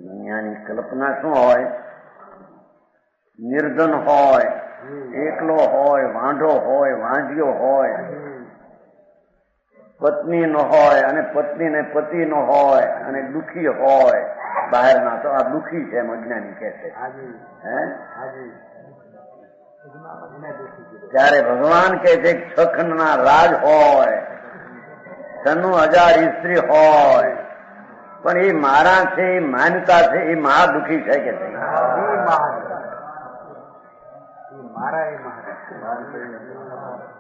દુનિયાની કલ્પના શું હોય? નિર્ધન હોય, એકલો હોય, વાંઢો હોય, વાંઢિયો હોય, પત્ની નો હોય અને પત્ની ને પતિ નો હોય અને દુઃખી હોય બહારના. તો આ દુઃખી છે એમ અજ્ઞાની કહે છે. ત્યારે ભગવાન કહે છે છખંડના રાજ હોય, 96,000 સ્ત્રી હોય, પણ એ મારા છે, એ માન્યતા છે, એ મહા દુઃખી છે કે છે.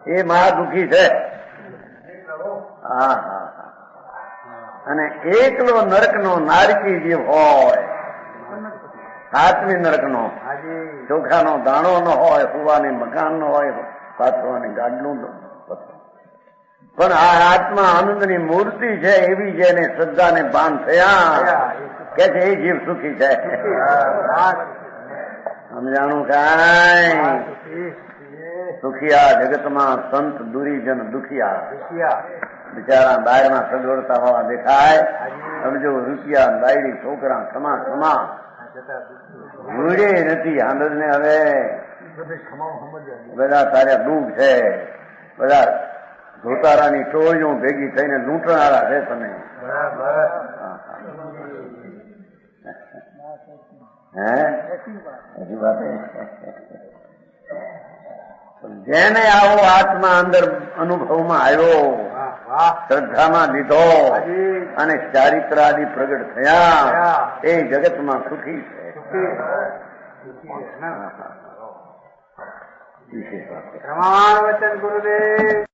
એ મહા દુઃખી છે. હા હા. અને એકલો નરકનો નારકી જીવ હોય, 7મી નરકનો, ચોખાનો દાણો ન હોય, સુવાને મકાન ન હોય, પાથરવાની ગાડલું, પણ આ આત્મા આનંદની મૂર્તિ છે એવી જેને શ્રદ્ધાને ભાન થયા કે છે એ જીવ સુખી છે. સમજાણું કાંઈ? સુખિયા જગતમાં સંત દુરીજન દુખિયા. બિચારા બહારમાં સગવડતા હોવા દેખાય. સમજો રૂપિયા બાયડી છોકરા ખમા ખમા મૂડે નથી. આનંદ ને હવે બધા તારે દુઃખ છે, બધા ધોતારાની ટોળીઓ ભેગી થઈને લૂંટનારા છે તમે. હે હજી વાત જેને આવો આત્મા અંદર અનુભવમાં આવ્યો, શ્રદ્ધામાં લીધો અને ચારિત્ર આદિ પ્રગટ થયા, એ જગતમાં સુખી છે. પ્રમાણ વચન ગુરુદેવ.